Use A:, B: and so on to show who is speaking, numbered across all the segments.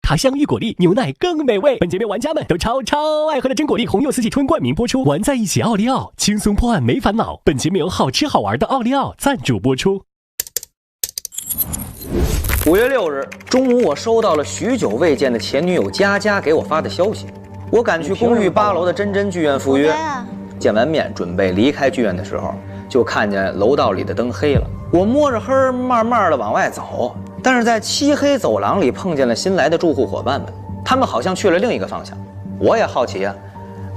A: 茶香芋果粒，牛奶更美味。本节目玩家们都超爱喝的真果粒红柚四季春冠名播出，玩在一起奥利奥，轻松破案没烦恼。本节目由好吃好玩的奥利奥赞助播出。
B: 5月6日中午，我收到了许久未见的前女友佳佳给我发的消息。我赶去公寓8楼的真真剧院赴约，见完面准备离开剧院的时候，就看见楼道里的灯黑了。我摸着黑慢慢的往外走，但是在漆黑走廊里碰见了新来的住户伙伴们，他们好像去了另一个方向。我也好奇啊，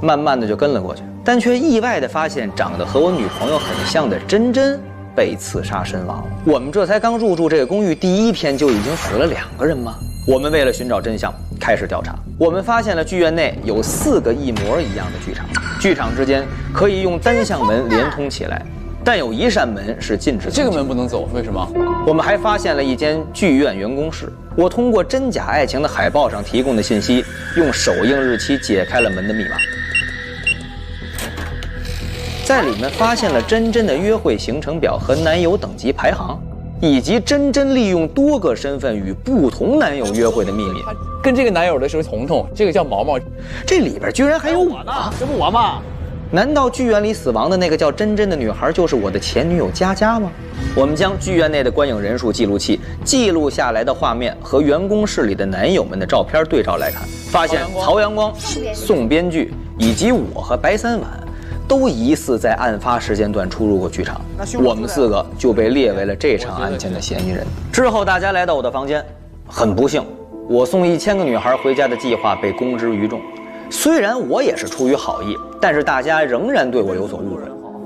B: 慢慢的就跟了过去，但却意外的发现长得和我女朋友很像的真真被刺杀身亡了。我们这才刚入住这个公寓第1天就已经死了2个人吗？我们为了寻找真相开始调查，我们发现了剧院内有4个一模一样的剧场，剧场之间可以用单向门连通起来，但有1扇门是禁止的。
C: 这个门不能走，为什么？
B: 我们还发现了一间剧院员工室。我通过真假爱情的海报上提供的信息，用手印日期解开了门的密码，在里面发现了真真的约会行程表和男友等级排行，以及真真利用多个身份与不同男友约会的秘密。
C: 跟这个男友的是彤彤，这个叫毛毛，
B: 这里边居然还有我呢，
D: 这不我吗？
B: 难道剧院里死亡的那个叫真真的女孩就是我的前女友佳佳吗？我们将剧院内的观影人数记录器记录下来的画面和员工室里的男友们的照片对照来看，发现曹阳光、宋编剧以及我和白三晚都疑似在案发时间段出入过剧场，我们4个就被列为了这场案件的嫌疑人。之后大家来到我的房间，很不幸，我送1000个女孩回家的计划被公之于众。虽然我也是出于好意，但是大家仍然对我有所误会。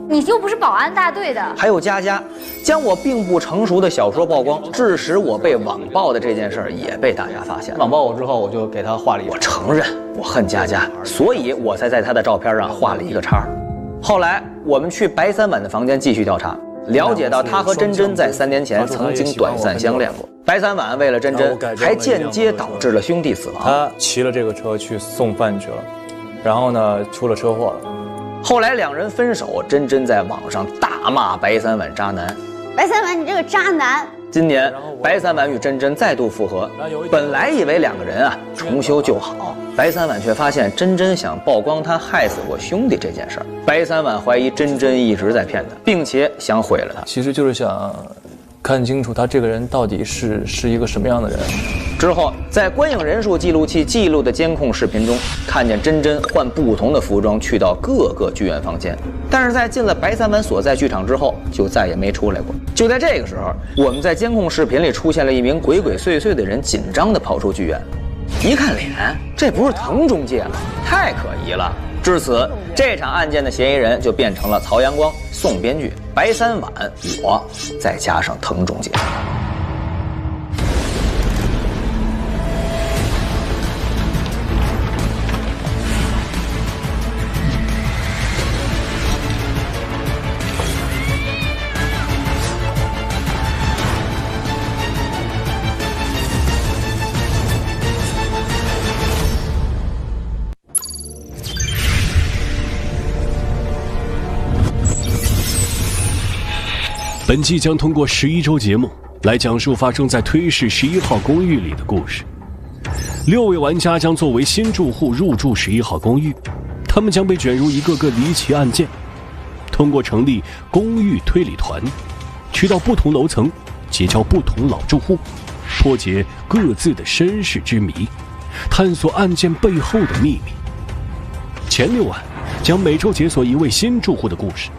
E: 你又不是保安大队的。
B: 还有佳佳将我并不成熟的小说曝光，致使我被网暴的这件事儿也被大家发现。
D: 网暴我之后，我就给他画了一。
B: 我承认我恨佳佳，所以我才在她的照片上画了一个叉。后来我们去白三晚的房间继续调查，了解到他和真真在3年前曾经短暂相恋过。白三晚为了真真，还间接导致了兄弟死亡。
F: 他骑了这个车去送饭去了，然后呢出了车祸了。
B: 后来2人分手，真真在网上大骂白三晚渣男。
E: 白三晚，你这个渣男！
B: 今年白三晚与真真再度复合，本来以为2个人重修旧好，白三晚却发现真真想曝光他害死过兄弟这件事儿。白三晚怀疑真真一直在骗他，并且想毁了他。
F: 其实就是想看清楚他这个人到底是一个什么样的人。
B: 之后在观影人数记录器记录的监控视频中，看见真真换不同的服装去到各个剧院房间，但是在进了白三晚所在剧场之后就再也没出来过。就在这个时候，我们在监控视频里出现了一名鬼鬼祟祟的人紧张地跑出剧院，一看脸，这不是滕中介吗？太可疑了。至此，这场案件的嫌疑人就变成了曹阳光、宋编剧、白三晚、我，再加上滕中介。
A: 本季将通过11周节目来讲述发生在推市11号公寓里的故事。6位玩家将作为新住户入住11号公寓，他们将被卷入一个个离奇案件。通过成立公寓推理团，去到不同楼层，结交不同老住户，破解各自的身世之谜，探索案件背后的秘密。前6晚将每周解锁一位新住户的故事，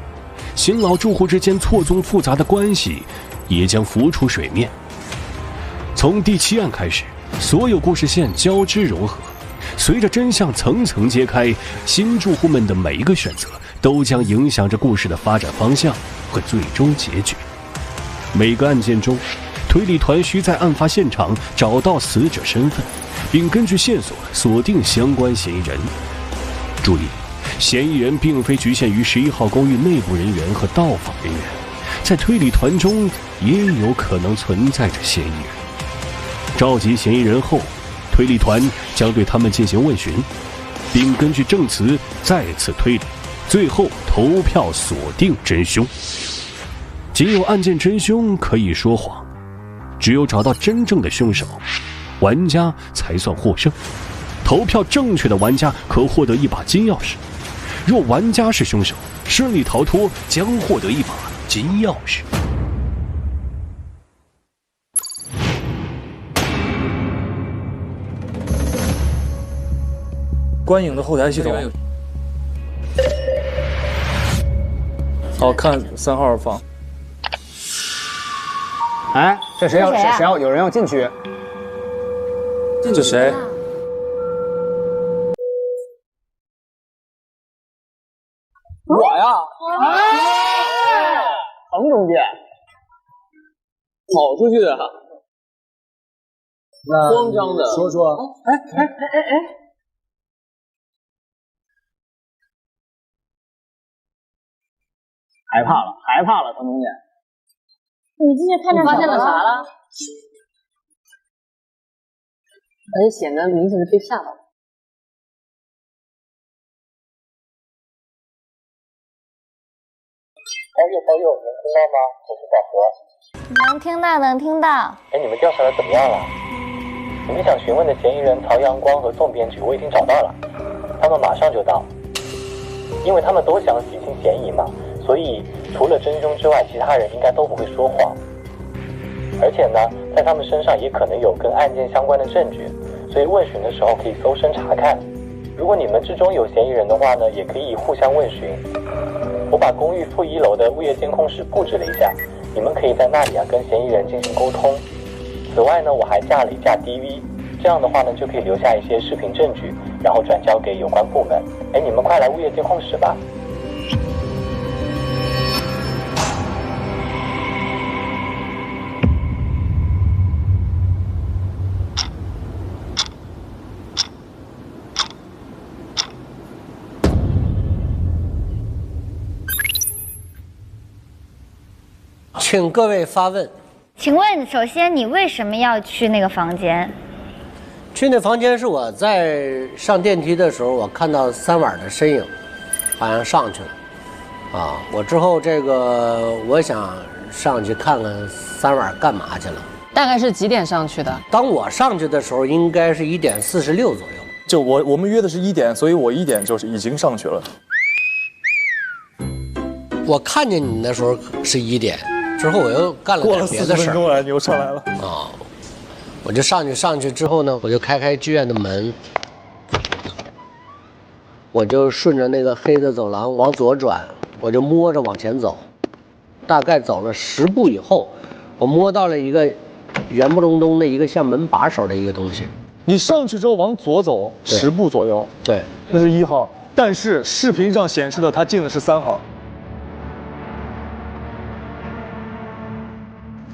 A: 新老住户之间错综复杂的关系也将浮出水面。从第7案开始，所有故事线交织融合，随着真相层层揭开，新住户们的每一个选择都将影响着故事的发展方向和最终结局。每个案件中，推理团需在案发现场找到死者身份，并根据线索锁定相关嫌疑人。注意，嫌疑人并非局限于11号公寓内部人员和到访人员，在推理团中也有可能存在着嫌疑人。召集嫌疑人后，推理团将对他们进行问询，并根据证词再次推理，最后投票锁定真凶。仅有案件真凶可以说谎，只有找到真正的凶手，玩家才算获胜。投票正确的玩家可获得一把金钥匙，若玩家是凶手，顺利逃脱将获得一把金钥匙。
F: 观影的后台系统。好看3号房。
G: 哎，这谁要有人要进去？
F: 这谁？
G: 我呀！彭中介，
C: 跑出去的，
G: 那
C: 慌张的
G: 说说。害怕了，彭中介。
E: 你进去看见
H: 发现了啥了？而且显得明显的被吓到了。
I: 朋友，能听到吗？我是小何。
E: 能听到。
I: 哎，你们调查的怎么样了？你们想询问的嫌疑人曹阳光和宋编剧我已经找到了，他们马上就到。因为他们都想洗清嫌疑嘛，所以除了真凶之外，其他人应该都不会说谎。而且呢，在他们身上也可能有跟案件相关的证据，所以问询的时候可以搜身查看。如果你们之中有嫌疑人的话呢，也可以互相问询。我把公寓负1楼的物业监控室布置了一下，你们可以在那里跟嫌疑人进行沟通。此外呢，我还架了一架 DV， 这样的话呢，就可以留下一些视频证据，然后转交给有关部门。哎，你们快来物业监控室吧。
J: 请各位发问。
E: 请问，首先你为什么要去那个房间？
J: 去那房间是我在上电梯的时候，我看到3晚的身影，好像上去了。啊，我之后我想上去看看3晚干嘛去了。
H: 大概是几点上去的？
J: 当我上去的时候，应该是1点46左右。
F: 就我们约的是1点，所以我1点就是已经上去了。
J: 我看见你的时候是1点。之后我又干了点别的事儿，
F: 过了40分钟你又上来了
J: 啊！我就上去之后呢，我就开剧院的门，我就顺着那个黑的走廊往左转，我就摸着往前走，大概走了10步以后，我摸到了一个圆不隆咚的一个像门把手的一个东西。
F: 你上去之后往左走10步左右，
J: 对，
F: 那是1号，但是视频上显示的他进的是3号。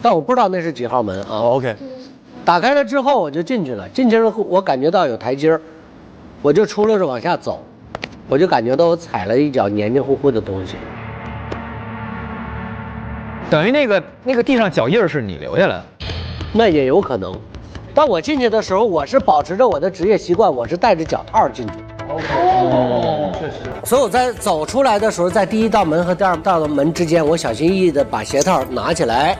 J: 但我不知道那是几号门啊。
F: OK，
J: 打开了之后我就进去了，进去了我感觉到有台阶儿，我就出溜着往下走，我就感觉到我踩了一脚黏黏糊糊的东西。
G: 等于那个地上脚印是你留下来的？
J: 那也有可能。当我进去的时候，我是保持着我的职业习惯，我是戴着脚套进去。
F: 确实。
J: 所以我在走出来的时候，在第1道门和第2道门之间，我小心翼翼地把鞋套拿起来。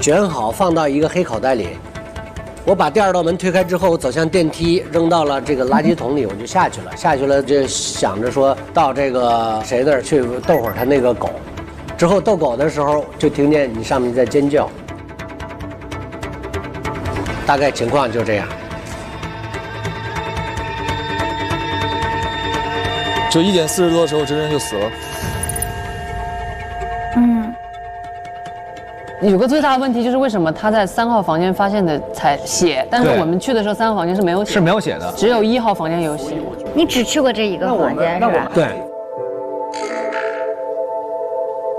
J: 卷好放到一个黑口袋里，我把第2道门推开之后，走向电梯，扔到了这个垃圾桶里，我就下去了。下去了就想着说到这个谁那儿去逗会儿他那个狗，之后逗狗的时候就听见你上面在尖叫，大概情况就这样。
F: 就1点40多的时候，真人就死了。
H: 有个最大的问题就是为什么他在3号房间发现的才血，但是我们去的时候3号房间是没有血，
G: 是没有血的，
H: 只有1号房间有血。
E: 你只去过这一个房间是吧？
J: 对。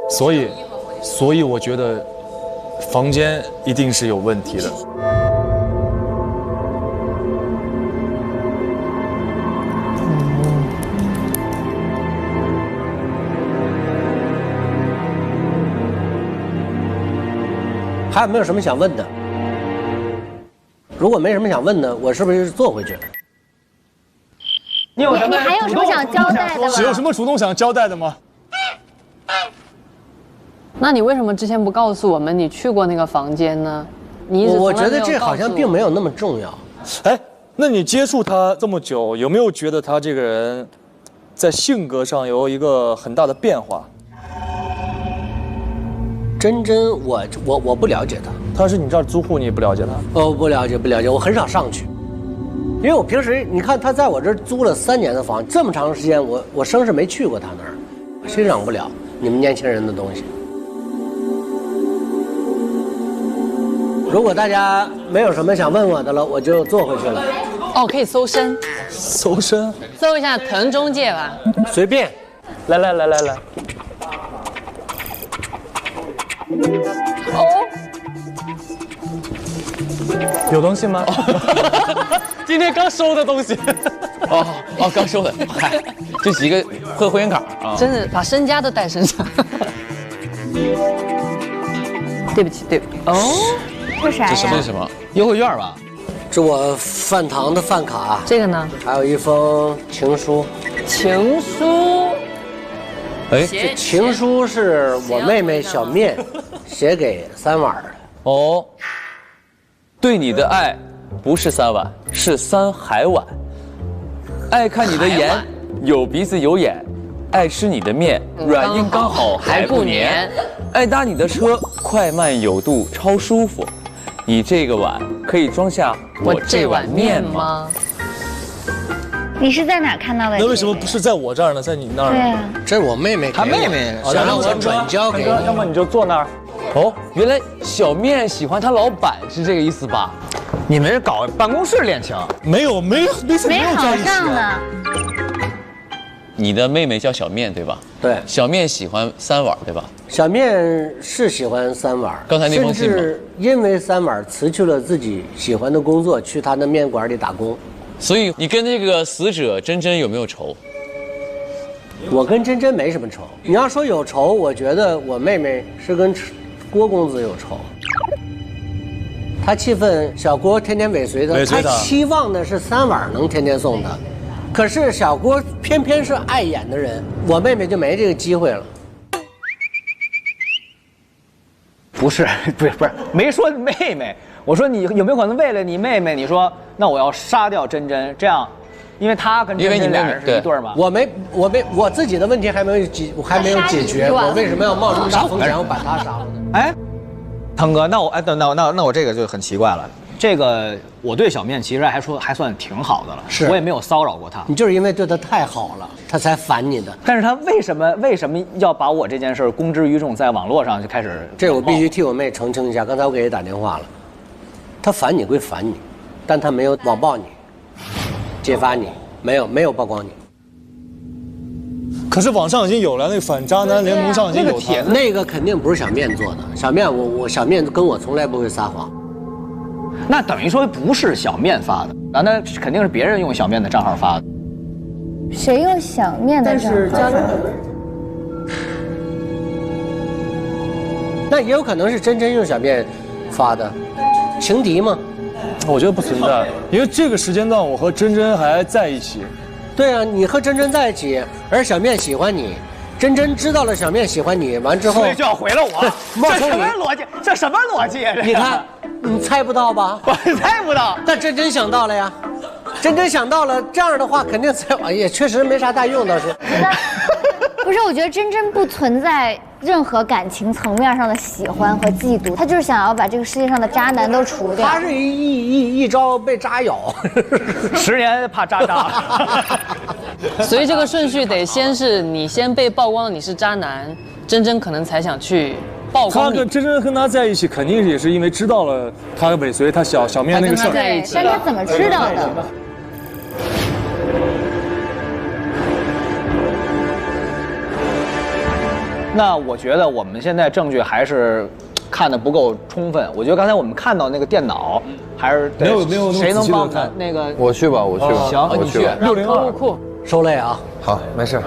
F: 所以我觉得房间一定是有问题的。
J: 还有没有什么想问的？如果没什么想问的，我是不是坐回去？
E: 你还有什么想交代的吗？
F: 有什么主动想交代的吗？
H: 那你为什么之前不告诉我们你去过那个房间呢？
J: 我觉得这好像并没有那么重要。
F: 哎，那你接触他这么久，有没有觉得他这个人在性格上有一个很大的变化？
J: 真真，我不了解他。
F: 他是你这儿租户，你也不了解他？
J: 哦，不了解，我很少上去，因为我平时你看他在我这儿租了3年的房，这么长时间，我生是没去过他那儿，欣赏不了你们年轻人的东西。如果大家没有什么想问我的了，我就坐回去了。
H: 哦，可以搜身，
F: 搜身，
H: 搜一下藤中介吧。
J: 随便，
F: 来。
H: 哦，
F: 有东西吗？
C: 今天刚收的东西。哦，刚收的。嗨，这几个会会员卡啊，
H: 真的把身家都带身上。对不起。哦，
E: 这啥呀？
C: 这是什么？
G: 优惠券吧？
J: 这我饭堂的饭卡，
H: 这个呢？
J: 还有一封情书。
H: 情书。
C: 哎，
J: 这情书是我妹妹小面写给3碗的。
C: 哦，对你的爱不是3碗，是3海碗。爱看你的眼，有鼻子有眼；爱吃你的面，软硬刚好还不黏；爱搭你的车，快慢有度超舒服。你这个碗可以装下我这碗面吗？
E: 你是在哪看到的？
F: 那为什么不是在我这儿呢？在你那儿？
E: 对啊，
J: 这是我妹妹给我，
G: 他妹妹
J: 想让我转交给你。
F: 要么你就坐那儿。
C: 哦，原来小面喜欢他老板是这个意思吧？
G: 你们搞办公室恋情？
F: 没有
E: 没考上呢。
C: 你的妹妹叫小面对吧？
J: 对，
C: 小面喜欢3碗对吧？
J: 小面是喜欢3碗，
C: 刚才那封信吗？
J: 甚至因为3碗辞去了自己喜欢的工作，去他的面馆里打工。
C: 所以你跟这个死者真真有没有仇？
J: 我跟真真没什么仇。你要说有仇，我觉得我妹妹是跟郭公子有仇。他气愤小郭天天尾随他，他期望的是3碗能天天送他，可是小郭偏偏是碍眼的人，我妹妹就没这个机会了。
G: 不是，没说妹妹，我说你有没有可能为了你妹妹，你说那我要杀掉真真，这样，因为他跟真真俩人是一对儿嘛。
J: 我自己的问题还没有解决，我为什么要冒这么大风险我把他杀了呢？
G: 哎，腾哥，那我这个就很奇怪了。这个我对小面其实还算挺好的了，
J: 是
G: 我也没有骚扰过他。
J: 你就是因为对他太好了，他才烦你的。
G: 但是他为什么要把我这件事公之于众，在网络上就开始？
J: 这我必须替我妹澄清一下，刚才我给她打电话了，他烦你归烦你，但他没有网暴你，揭发你，没有曝光你。
F: 可是网上已经有了，那个反渣男联盟上已经有
J: 帖，那个肯定不是小面做的。小面小面跟我从来不会撒谎。
G: 那等于说不是小面发的，那肯定是别人用小面的账号发的。
E: 谁用小面的账号？
J: 那也有可能是真真用小面发的，情敌吗？
F: 我觉得不存在，因为这个时间段我和真真还在一起。
J: 对啊，你和真真在一起，而小面喜欢你，真真知道了小面喜欢你，完之后
G: 所以就要回了我。这什么逻辑？这什么逻辑啊？
J: 你看，你猜不到吧？
G: 我猜不到。
J: 但真真想到了呀，真真想到了，这样的话肯定也确实没啥大用，倒是。
E: 不是，我觉得真真不存在任何感情层面上的喜欢和嫉妒，他就是想要把这个世界上的渣男都除掉。
J: 他是一招被渣咬
G: ，10年怕渣渣。
H: 所以这个顺序得先是你先被曝光你是渣男，真真可能才想去曝光你。
F: 他跟真真跟他在一起，肯定也是因为知道了他尾随他小面那个事儿。
E: 对，但他怎么知道的？
G: 那我觉得我们现在证据还是看得不够充分。我觉得刚才我们看到那个电脑，还是
F: 没有
G: 谁能帮那个？
C: 我去吧。
G: 行，你去。
H: 602库
J: 收类啊。
C: 好，没事。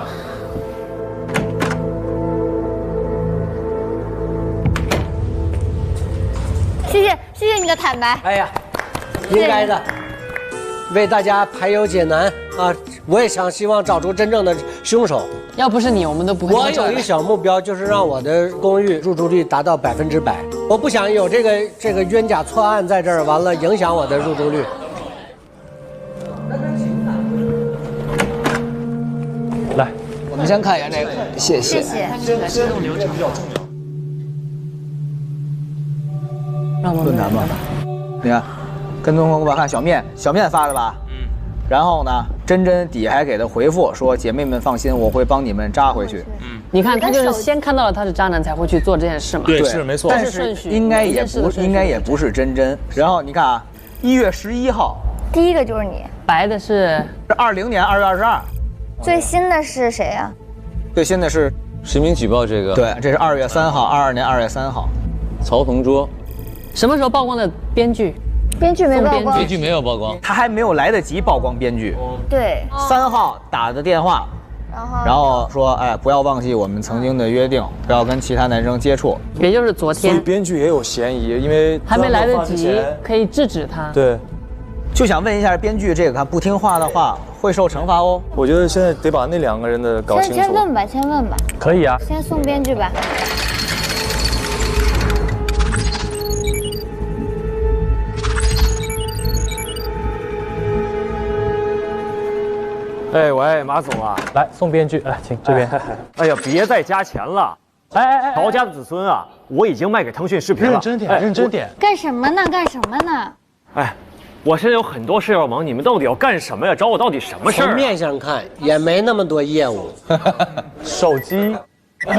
E: 谢谢你的坦白。
J: 哎呀，应该的，为大家排忧解难啊！我也希望找出真正的凶手。
H: 要不是你，我们都不会。
J: 我有一个小目标，就是让我的公寓入住率达到100%。我不想有这个冤假错案在这儿，完了影响我的入住率。
F: 来，
G: 我们先看一眼这个，谢谢。
E: 谢谢。
F: 流程比较重要。
H: 让我们
G: 论坛吧，你看，跟踪我看小面发的吧？然后呢，真真底还给他回复说：“姐妹们放心，我会帮你们扎回去。”
H: 你看他就是先看到了他是渣男才会去做这件事嘛。
F: 对，是没错。
G: 但是应该也不是真真。然后你看啊，1月11号，
E: 第一个就是你，
H: 白的是
G: 20年2月22。
E: 最新的是谁呀？
G: 最新的是
C: 实名举报这个。
G: 对，这是2月3号，22年2月3号，
C: 曹同桌。
H: 什么时候曝光的编剧？
E: 编剧没曝光，
C: 编剧没有曝光，
G: 他还没有来得及曝光编剧。
E: 对
G: ，3号打的电话，然后说，哎，不要忘记我们曾经的约定，不要跟其他男生接触。
H: 也就是昨天。
F: 所以编剧也有嫌疑，因为
H: 还没来得及可以制止他。
F: 对，
G: 就想问一下编剧，这个看不听话的话会受惩罚哦。
F: 我觉得现在得把那2个人的搞清楚。
E: 先问吧。
F: 可以啊。
E: 先送编剧吧。
K: 哎喂，马总啊，来送编剧，来，请这边。哎呀，别再加钱了！哎，曹家的子孙啊，我已经卖给腾讯视频了。认真点。
E: 干什么呢？
K: 哎，我现在有很多事要忙，你们到底要干什么呀？找我到底什么事儿？
J: 从面相看，也没那么多业务。
F: 手机，
E: 给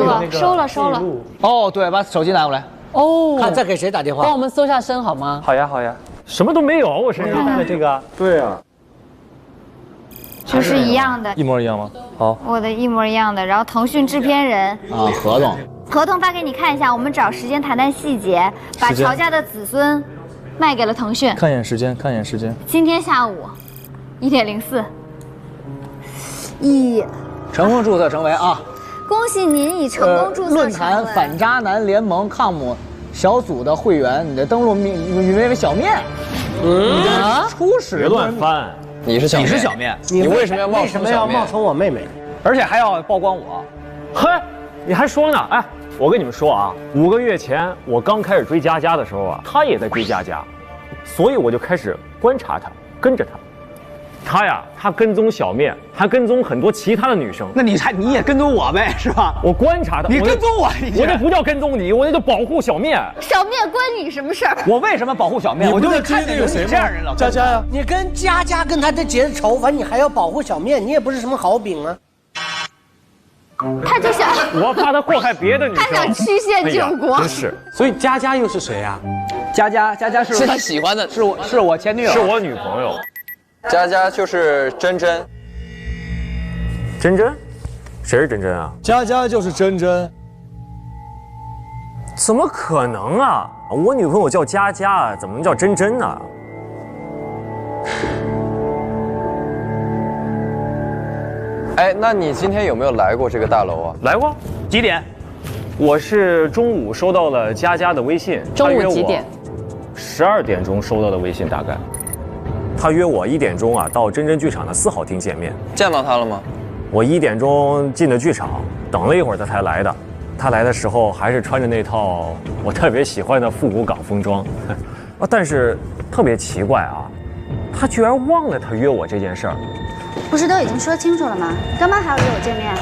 E: 我，收了。
G: 哦，对，把手机拿过来。
H: 哦，
J: 看再给谁打电话？
H: 帮我们搜下身好吗？
K: 好呀，什么都没有，我身上的这个。对啊。
E: 就是一样的，
F: 一模一样吗？好，
E: 我的一模一样的。然后腾讯制片人
G: 啊，合同
E: 发给你看一下，我们找时间谈细节，把乔家的子孙卖给了腾讯。
F: 看一眼时间。
E: 今天下午1点04。
G: 成功注册成为啊！
E: 恭喜您已成功注册
G: 论坛反渣男联盟抗姆小组的会员，你的登录名为小面。初始
K: 别乱翻。
C: 你是小面，你为什么要冒
J: 充我妹妹？
G: 而且还要曝光我？
K: 嘿，你还说呢？哎，我跟你们说啊，5个月前我刚开始追佳佳的时候啊，她也在追佳佳，所以我就开始观察她，跟着她。她跟踪小面，还跟踪很多其他的女生。
G: 那你也跟踪我呗，是吧？
K: 我观察她，
G: 你跟踪我，
K: 我这不叫跟踪你，我那叫保护小面。
E: 小面关你什么事儿？
G: 我为什么保护小面？我就是看见有谁这样人了。
F: 佳佳呀，
J: 你跟佳佳跟他结的仇，完你还要保护小面，你也不是什么好饼啊。
E: 他就想，
K: 我怕他祸害别的女生，
E: 他想曲线救国。
K: 真是。
L: 所以佳佳又是谁呀？
G: 佳佳
C: 是他喜欢的，
G: 是我前女友，
K: 是我女朋友。
C: 佳佳就是真真。
K: 真真？谁是真真啊？
F: 佳佳就是真真。
K: 怎么可能啊？我女朋友叫佳佳，怎么能叫真真呢？
C: 哎，那你今天有没有来过这个大楼啊？
K: 来过。几点？我是中午收到了佳佳的微信。
H: 中午几点
K: ？12点钟收到的微信，大概。他约我1点钟啊，到真真剧场的4号厅见面。
C: 见到他了吗？
K: 我1点钟进的剧场，等了一会儿他才来的。他来的时候还是穿着那套我特别喜欢的复古港风装，啊，但是特别奇怪啊，他居然忘了他约我这件事儿。
M: 不是都已经说清楚了吗？干嘛还要约我见面？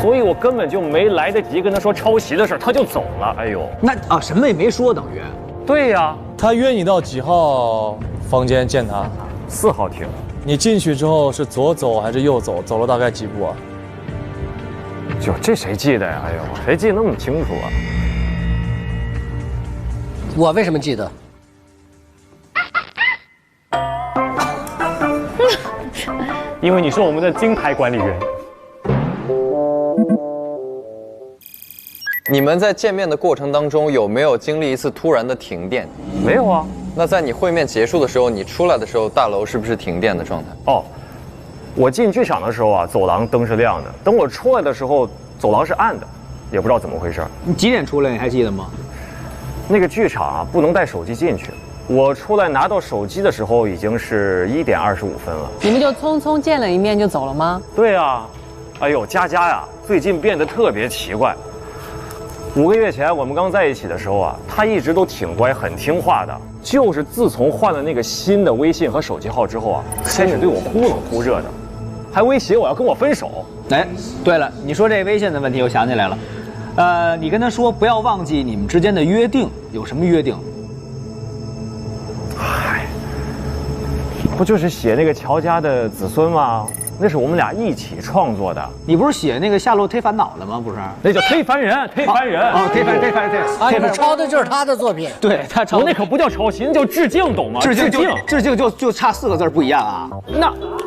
K: 所以我根本就没来得及跟他说抄袭的事儿，他就走了。哎呦，
G: 那啊什么也没说，等于。
K: 对呀，
F: 他约你到几号房间见他
K: ？4号厅。
F: 你进去之后是左走还是右走？走了大概几步啊？
K: 就这谁记得呀？哎呦，谁记得那么清楚啊？
J: 我为什么记得？
K: 因为你是我们的金牌管理员。
C: 你们在见面的过程当中有没有经历一次突然的停电？
K: 没有啊。
C: 那在你会面结束的时候，你出来的时候，大楼是不是停电的状态？
K: 哦，我进剧场的时候啊，走廊灯是亮的；等我出来的时候，走廊是暗的，也不知道怎么回事。
G: 你几点出来？你还记得吗？
K: 那个剧场啊，不能带手机进去，我出来拿到手机的时候已经是1点25分了。
H: 你们就匆匆见了一面就走了吗？
K: 对啊，哎呦，佳佳呀，最近变得特别奇怪。5个月前我们刚在一起的时候啊，她一直都挺乖、很听话的。就是自从换了那个新的微信和手机号之后啊，开始对我忽冷忽热的，还威胁我要跟我分手。
G: 哎，对了，你说这微信的问题，我想起来了。你跟他说不要忘记你们之间的约定，有什么约定？
K: 嗨，不就是写那个乔家的子孙吗？那是我们俩一起创作的。
G: 你不是写那个夏洛忒烦恼了吗？不是，
K: 那叫忒烦人，忒烦人。
G: 哦，忒烦
J: 啊！你抄的就是他的作品。
G: 对他抄，
K: 我那可不叫抄袭，那叫致敬，懂吗？致敬
G: 就差4个字不一样啊。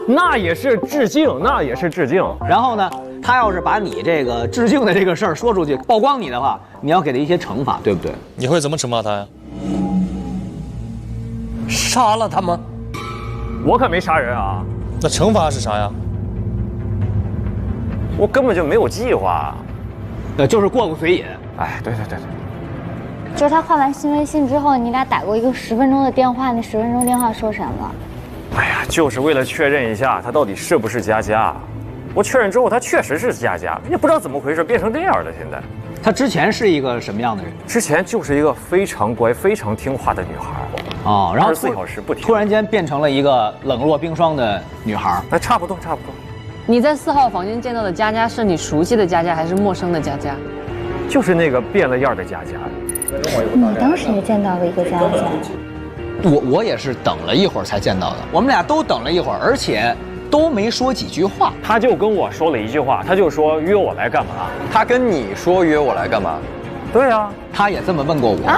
K: 那也是致敬，那也是致敬。
G: 然后呢，他要是把你这个致敬的这个事儿说出去，曝光你的话，你要给他一些惩罚，对不对？
F: 你会怎么惩罚他呀？
J: 杀了他吗？
K: 我可没杀人啊。
F: 那惩罚是啥呀？
K: 我根本就没有计划。
G: 就是过过嘴瘾。
K: 哎，对。
E: 就是他换完新微信之后，你俩打过一个10分钟的电话，那10分钟电话说什么？
K: 哎呀，就是为了确认一下他到底是不是佳佳。我确认之后，他确实是佳佳，也不知道怎么回事变成这样了。现在，
G: 他之前是一个什么样的人？
K: 之前就是一个非常乖、非常听话的女孩。
G: 哦，然后
K: 24小时不停，
G: 突然间变成了一个冷若冰霜的女孩。
K: 那差不多。
H: 你在4号房间见到的佳佳是你熟悉的佳佳还是陌生的佳佳？
K: 就是那个变了样的佳佳。
E: 你当时也见到了一个佳佳。
G: 我也是等了一会儿才见到的，我们俩都等了一会儿，而且都没说几句话。
K: 他就跟我说了一句话，他就说约我来干嘛？
C: 他跟你说约我来干嘛？
K: 对啊，
G: 他也这么问过我。啊？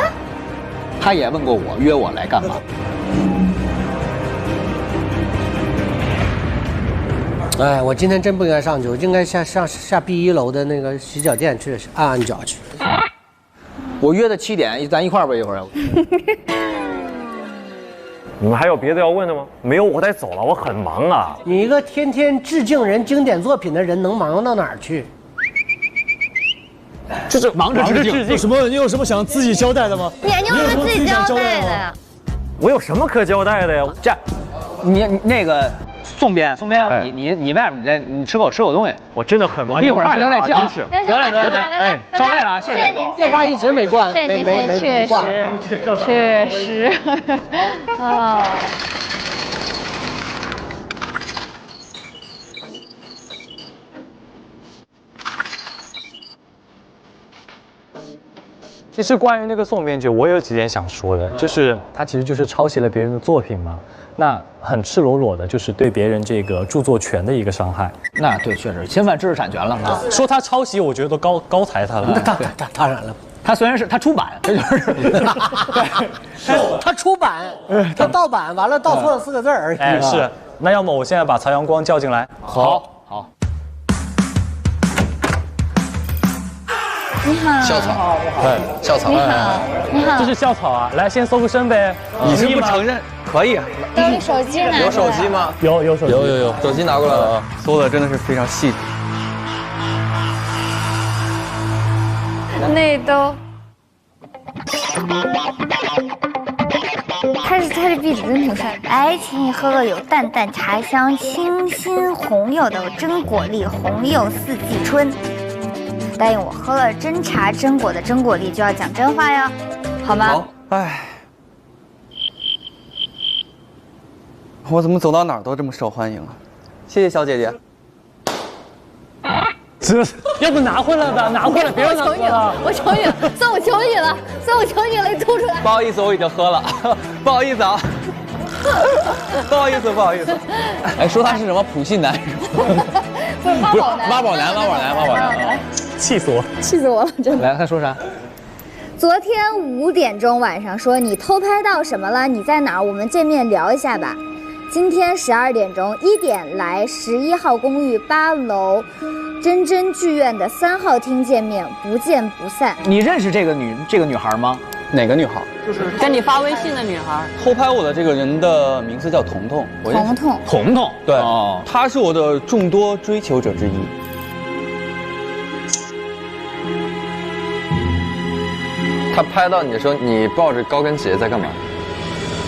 G: 他也问过我约我来干嘛？
J: 哎，我今天真不应该上去，我应该下 B1楼的那个洗脚店去按脚去。
G: 我约的7点，咱一块儿吧一会儿。
K: 你们还有别的要问的吗？没有，我得走了，我很忙啊。
J: 你一个天天致敬人经典作品的人，能忙到哪儿去？
G: 就是忙着致敬。
F: 你有什么想自己交代的吗？
E: 你有什么自己交代的呀？
K: 我有什么可交代的呀？
G: 这样，你那个宋编，你外面你吃口东西。
K: 我真的很忙，
G: 一会儿得来叫。
E: 得，
G: 哎，稍累了啊，谢谢。
J: 电话一直没关，
E: 确实啊。
N: 其实关于那个宋编剧，我有几点想说的，就是他其实就是抄袭了别人的作品嘛，那很赤裸裸的就是对别人这个著作权的一个伤害。
G: 那对，确实侵犯知识产权了啊。
N: 说他抄袭，我觉得都高抬他了。
J: 当然了，
G: 他虽然是他出版，这就是对，
J: 他出版，他盗版，完了盗错了4个字而已。
N: 哎，是。那要么我现在把曹阳光叫进来。
G: 好。
E: 你好，
C: 校草，对，校草，
E: 你好，
N: 这是校草啊，来先搜个身呗。
C: 你是不承认？可以。
E: 有手机拿。
C: 有手机吗？
N: 有手机，
C: 有，手机拿过来了，搜的真的是非常细致。
E: 那都。他这壁纸真挺帅。来，请你喝个有淡淡茶香、清新红柚的真果粒红柚四季春。答应我，喝了真茶真果的真果粒就要讲真话哟，好吗？
C: 好。哎，我怎么走到哪儿都这么受欢迎啊？谢谢小姐姐。
N: 要不拿回来吧，拿回来，别让他喝了。
E: 我求你了，算我求你了，你吐出来。
C: 不好意思，我已经喝了，不好意思啊。不好意思。哎，说他是什么普信男是吗？
E: 不是妈宝男。
N: 气死我
E: 了，真的。
G: 来，他说啥？
E: 昨天5点钟晚上说你偷拍到什么了？你在哪儿？我们见面聊一下吧。今天12点钟1点来11号公寓8楼真真剧院的3号厅见面，不见不散。
G: 你认识这个女孩吗？
C: 哪个女孩？
H: 就是跟你发微信的女孩。
C: 偷拍我的这个人的名字叫彤彤。
G: 彤彤，
C: 对，她是我的众多追求者之一。他拍到你的时候，你抱着高跟鞋在干嘛？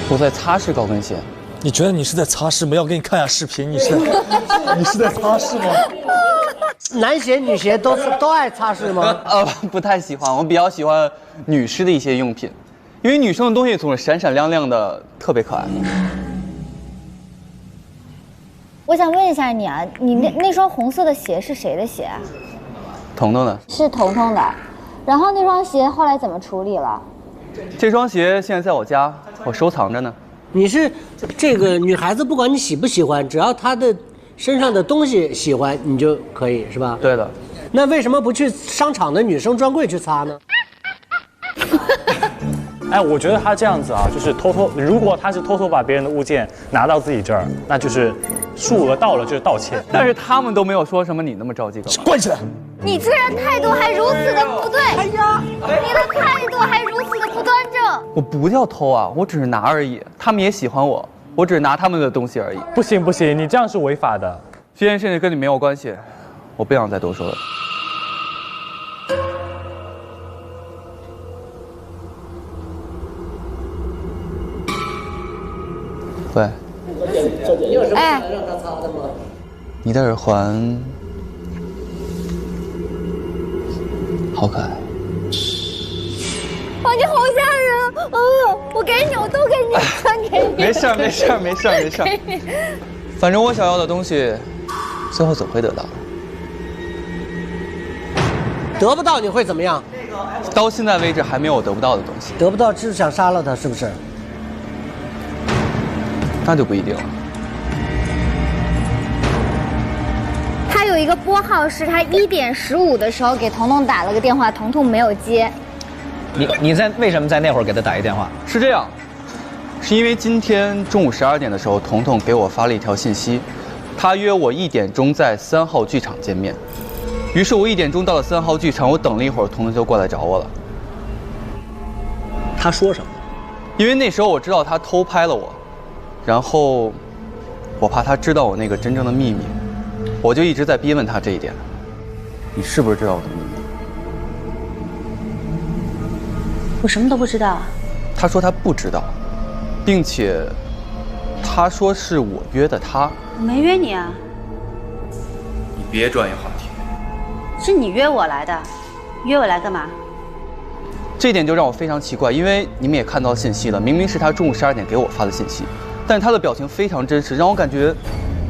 C: 我在擦拭高跟鞋。
F: 你觉得你是在擦拭吗？要给你看一下视频，你是在擦拭吗？
J: 男鞋、女鞋都爱擦拭吗？
C: 不太喜欢，我比较喜欢女士的一些用品，因为女生的东西总是闪闪亮亮的，特别可爱。
E: 我想问一下你啊，你那双红色的鞋是谁的鞋啊？
C: 彤彤的。
E: 是彤彤的。然后那双鞋后来怎么处理了？
C: 这双鞋现在在我家，我收藏着呢。
J: 你是这个女孩子，不管你喜不喜欢，只要她的身上的东西喜欢，你就可以是吧？
C: 对的。
J: 那为什么不去商场的女生专柜去擦呢？
N: 哎，我觉得他这样子啊，就是偷偷，如果他是偷偷把别人的物件拿到自己这儿，那就是数额到了就是盗窃。
C: 但是他们都没有说什么你那么着急干嘛？
F: 关起来！
E: 你这人态度还如此的不对，哎呀，你的态度还如此的不端正。
C: 我不叫偷啊，我只是拿而已。他们也喜欢我，我只是拿他们的东西而已。
N: 不行不行，你这样是违法的。
C: 这件事情跟你没有关系，我不想再多说了。喂，
E: 哎，
C: 你的耳环好可爱。
E: 哇，你好吓人！我给你，我都给你，全给你。
C: 没事没事没事没事，反正我想要的东西，最后总会得到。
J: 得不到你会怎么样？
C: 到现在为止还没有我得不到的东西。
J: 得不到就是想杀了他，是不是？
C: 那就不一定了。
E: 他有一个拨号是他1点15的时候给彤彤打了个电话，彤彤没有接。
G: 你为什么在那会儿给他打一电话？
C: 是这样，是因为今天中午12点的时候，彤彤给我发了一条信息，他约我1点钟在3号剧场见面。于是我1点钟到了3号剧场，我等了一会儿，彤彤就过来找我了。
G: 他说什么？
C: 因为那时候我知道他偷拍了我。然后，我怕他知道我那个真正的秘密，我就一直在逼问他这一点。你是不是知道我的秘密？
M: 我什么都不知道。
C: 他说他不知道，并且他说是我约的他。
M: 我没约你啊。
C: 你别转移话题。
M: 是你约我来的，约我来干嘛？
C: 这点就让我非常奇怪，因为你们也看到信息了，明明是他中午12点给我发的信息。但他的表情非常真实，让我感觉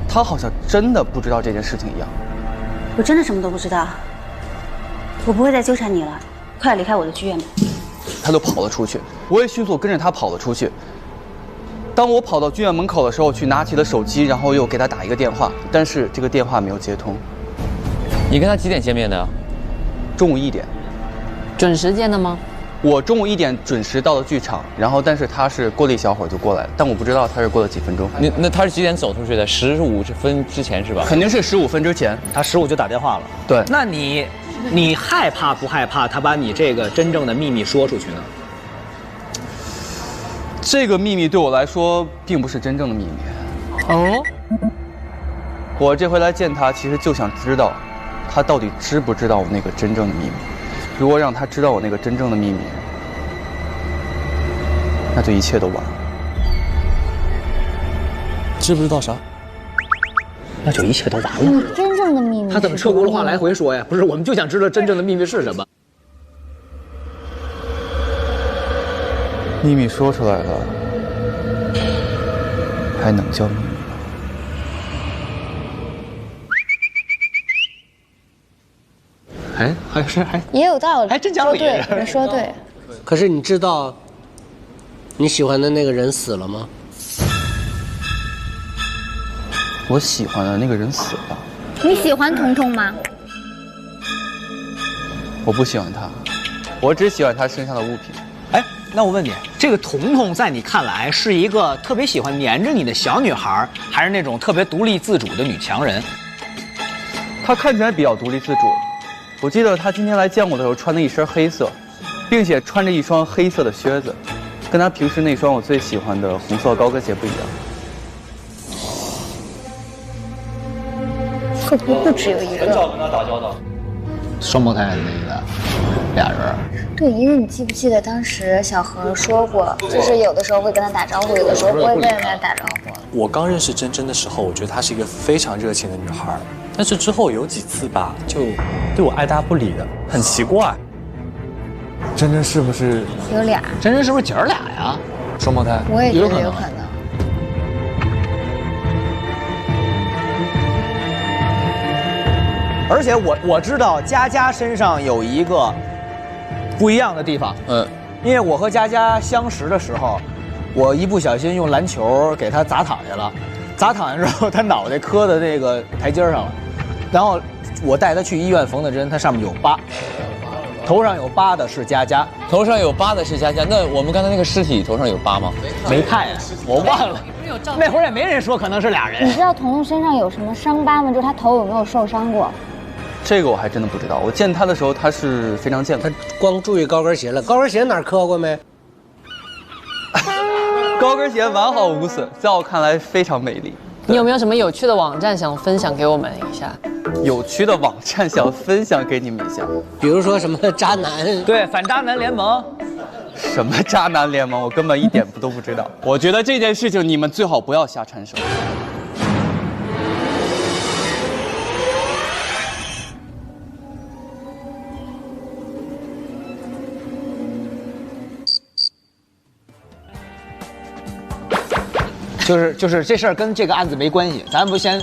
C: 他好像真的不知道这件事情一样。
M: 我真的什么都不知道，我不会再纠缠你了，快离开我的剧院吧。
C: 他就跑了出去，我也迅速跟着他跑了出去。当我跑到剧院门口的时候，去拿起了手机，然后又给他打一个电话，但是这个电话没有接通。
O: 你跟他几点见面的？
C: 中午1点。
H: 准时见的吗？
C: 我中午1点准时到了剧场，然后但是他是过了一小会儿就过来了，但我不知道他是过了几分钟。
O: 那他是几点走出去的？15分之前是吧？
C: 肯定是15分之前，
G: 他15就打电话了。
C: 对，
G: 那你害怕不害怕他把你这个真正的秘密说出去呢？
C: 这个秘密对我来说并不是真正的秘密。
J: 哦，
C: 我这回来见他，其实就想知道，他到底知不知道我那个真正的秘密。如果让他知道我那个真正的秘密，那就一切都完了。
F: 知不知道啥？
G: 那就一切都完了。
E: 你真正的秘密？
G: 他怎么车轱辘话来回说呀？不是，我们就想知道真正的秘密是什么。
C: 秘密说出来了，还能叫秘密吗？
G: 还
E: 也有道理，
G: 还真讲理。
E: 对，你说对。
J: 可是你知道你喜欢的那个人死了吗？
C: 我喜欢的那个人死了。
E: 你喜欢彤彤吗？
C: 我不喜欢他，我只喜欢他身上的物品。
G: 哎，那我问你，这个彤彤在你看来是一个特别喜欢黏着你的小女孩，还是那种特别独立自主的女强人？
C: 她看起来比较独立自主。我记得她今天来见我的时候穿了一身黑色，并且穿着一双黑色的靴子，跟她平时那双我最喜欢的红色高跟鞋不一样。
E: 会不会不只有一个？
N: 很少跟她打交道。
G: 双胞胎那个俩人。
E: 对，因为你记不记得当时小何说过，就是有的时候会跟他打招呼，有的时候不会跟他打招呼。
F: 我刚认识珍珍的时候，我觉得她是一个非常热情的女孩，但是之后有几次吧，就对我爱答不理的，很奇怪。珍珍是不是
E: 有俩？
G: 珍珍是不是姐儿俩呀？
F: 双胞胎？
E: 我也觉得有可能。
G: 而且我知道佳佳身上有一个不一样的地方，因为我和佳佳相识的时候，我一不小心用篮球给她砸躺下了，砸躺下之后，她脑袋磕在那个台阶上了，然后我带她去医院缝的针，她上面有疤，头上有疤的是佳佳，
O: 头上有疤的是佳佳。那我们刚才那个尸体头上有疤吗？
G: 没看呀，我忘了。那会儿也没人说可能是俩人。
E: 你知道彤彤身上有什么伤疤吗？就是他头有没有受伤过？
P: 这个我还真的不知道。我见他的时候，他是非常健康。
J: 他光注意高跟鞋了，高跟鞋哪儿磕过没？
P: 高跟鞋完好无损，在我看来非常美丽。
H: 你有没有什么有趣的网站想分享给我们一下？
P: 有趣的网站想分享给你们一下，
J: 比如说什么渣男？
G: 对，反渣男联盟。
P: 什么渣男联盟？我根本一点都不知道。我觉得这件事情你们最好不要瞎插手。
G: 就是这事儿跟这个案子没关系，咱不先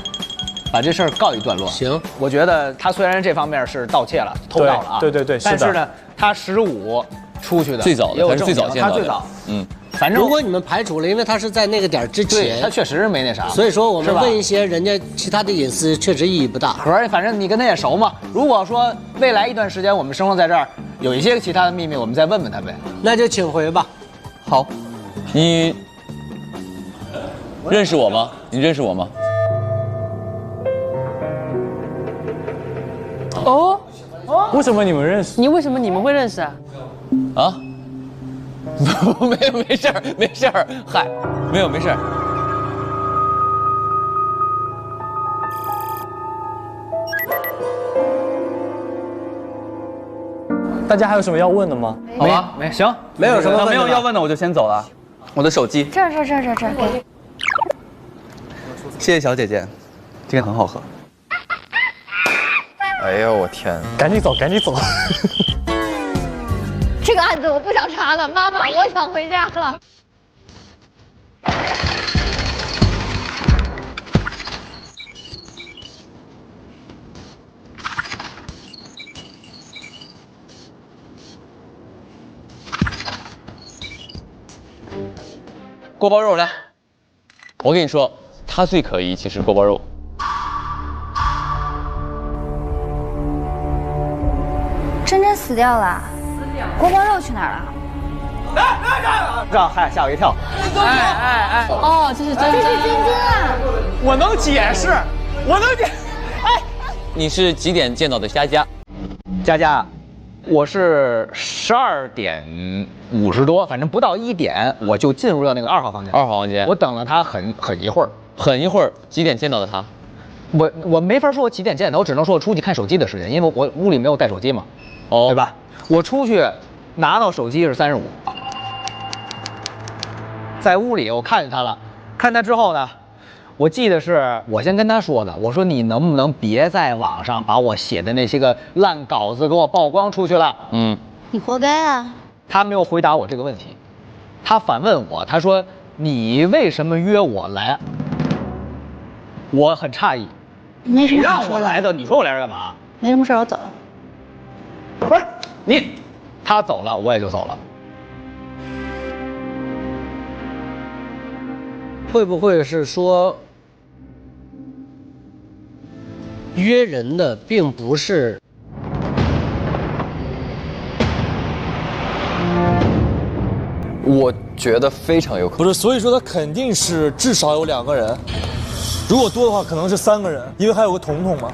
G: 把这事儿告一段落。
J: 行，
G: 我觉得他虽然这方面是盗窃了、偷盗了啊，
F: 对，
G: 但是呢，他15出去的，
O: 最早的，他是最早见到的，
G: 他最早，反正
J: 如果你们排除了，因为他是在那个点之前，
G: 他确实没那啥，
J: 所以说我们问一些人家其他的隐私，确实意义不大。
G: 反正你跟他也熟嘛，如果说未来一段时间我们生活在这儿，有一些其他的秘密，我们再问问他呗。
J: 那就请回吧。
P: 好，
O: 你认识我吗？你认识我吗？
H: 哦，
F: 为什么你们认识？
H: 为什么你们会认识啊？
O: 啊？没事儿，嗨，没事儿。
F: 大家还有什么要问的吗？
P: 好吧，
G: 行，
J: 没有什么
P: 没有要问的，我就先走了。我的手机。
E: 这儿，给。
P: 谢谢小姐姐，这个很好喝。
N: 哎呦我天！
F: 赶紧走！
E: 这个案子我不想查了，妈妈，我想回家了。
O: 锅包肉来，我跟你说，他最可疑，其实锅包肉。
E: 珍珍死掉了，锅包肉去哪儿了？
G: 这吓我一跳！
H: 哦，这是珍珍
E: 啊！
G: 我能解释，
O: 你是几点见到的佳佳？
G: 佳佳，我是12点50多，反正不到1点，我就进入了那个2号房间。
O: 2号房间，
G: 我等了他很一会儿，
O: 几点见到的他？
G: 我没法说我几点见的，我只能说我出去看手机的时间，因为我屋里没有带手机嘛，对吧？我出去拿到手机是35，在屋里我看见他了，看他之后呢，我记得是我先跟他说的，我说你能不能别在网上把我写的那些个烂稿子给我曝光出去了？
E: 你活该啊！
G: 他没有回答我这个问题，他反问我，他说你为什么约我来？我很诧异，
M: 没什么
G: 让我来的，你说我来这干嘛？
M: 没什么事，我走了。
G: 不是他走了，我也就走了。
J: 会不会是说约人的并不是？
P: 我觉得非常有可能。
F: 不是，所以说他肯定是至少有2个人，如果多的话可能是3个人，因为还有个彤彤嘛。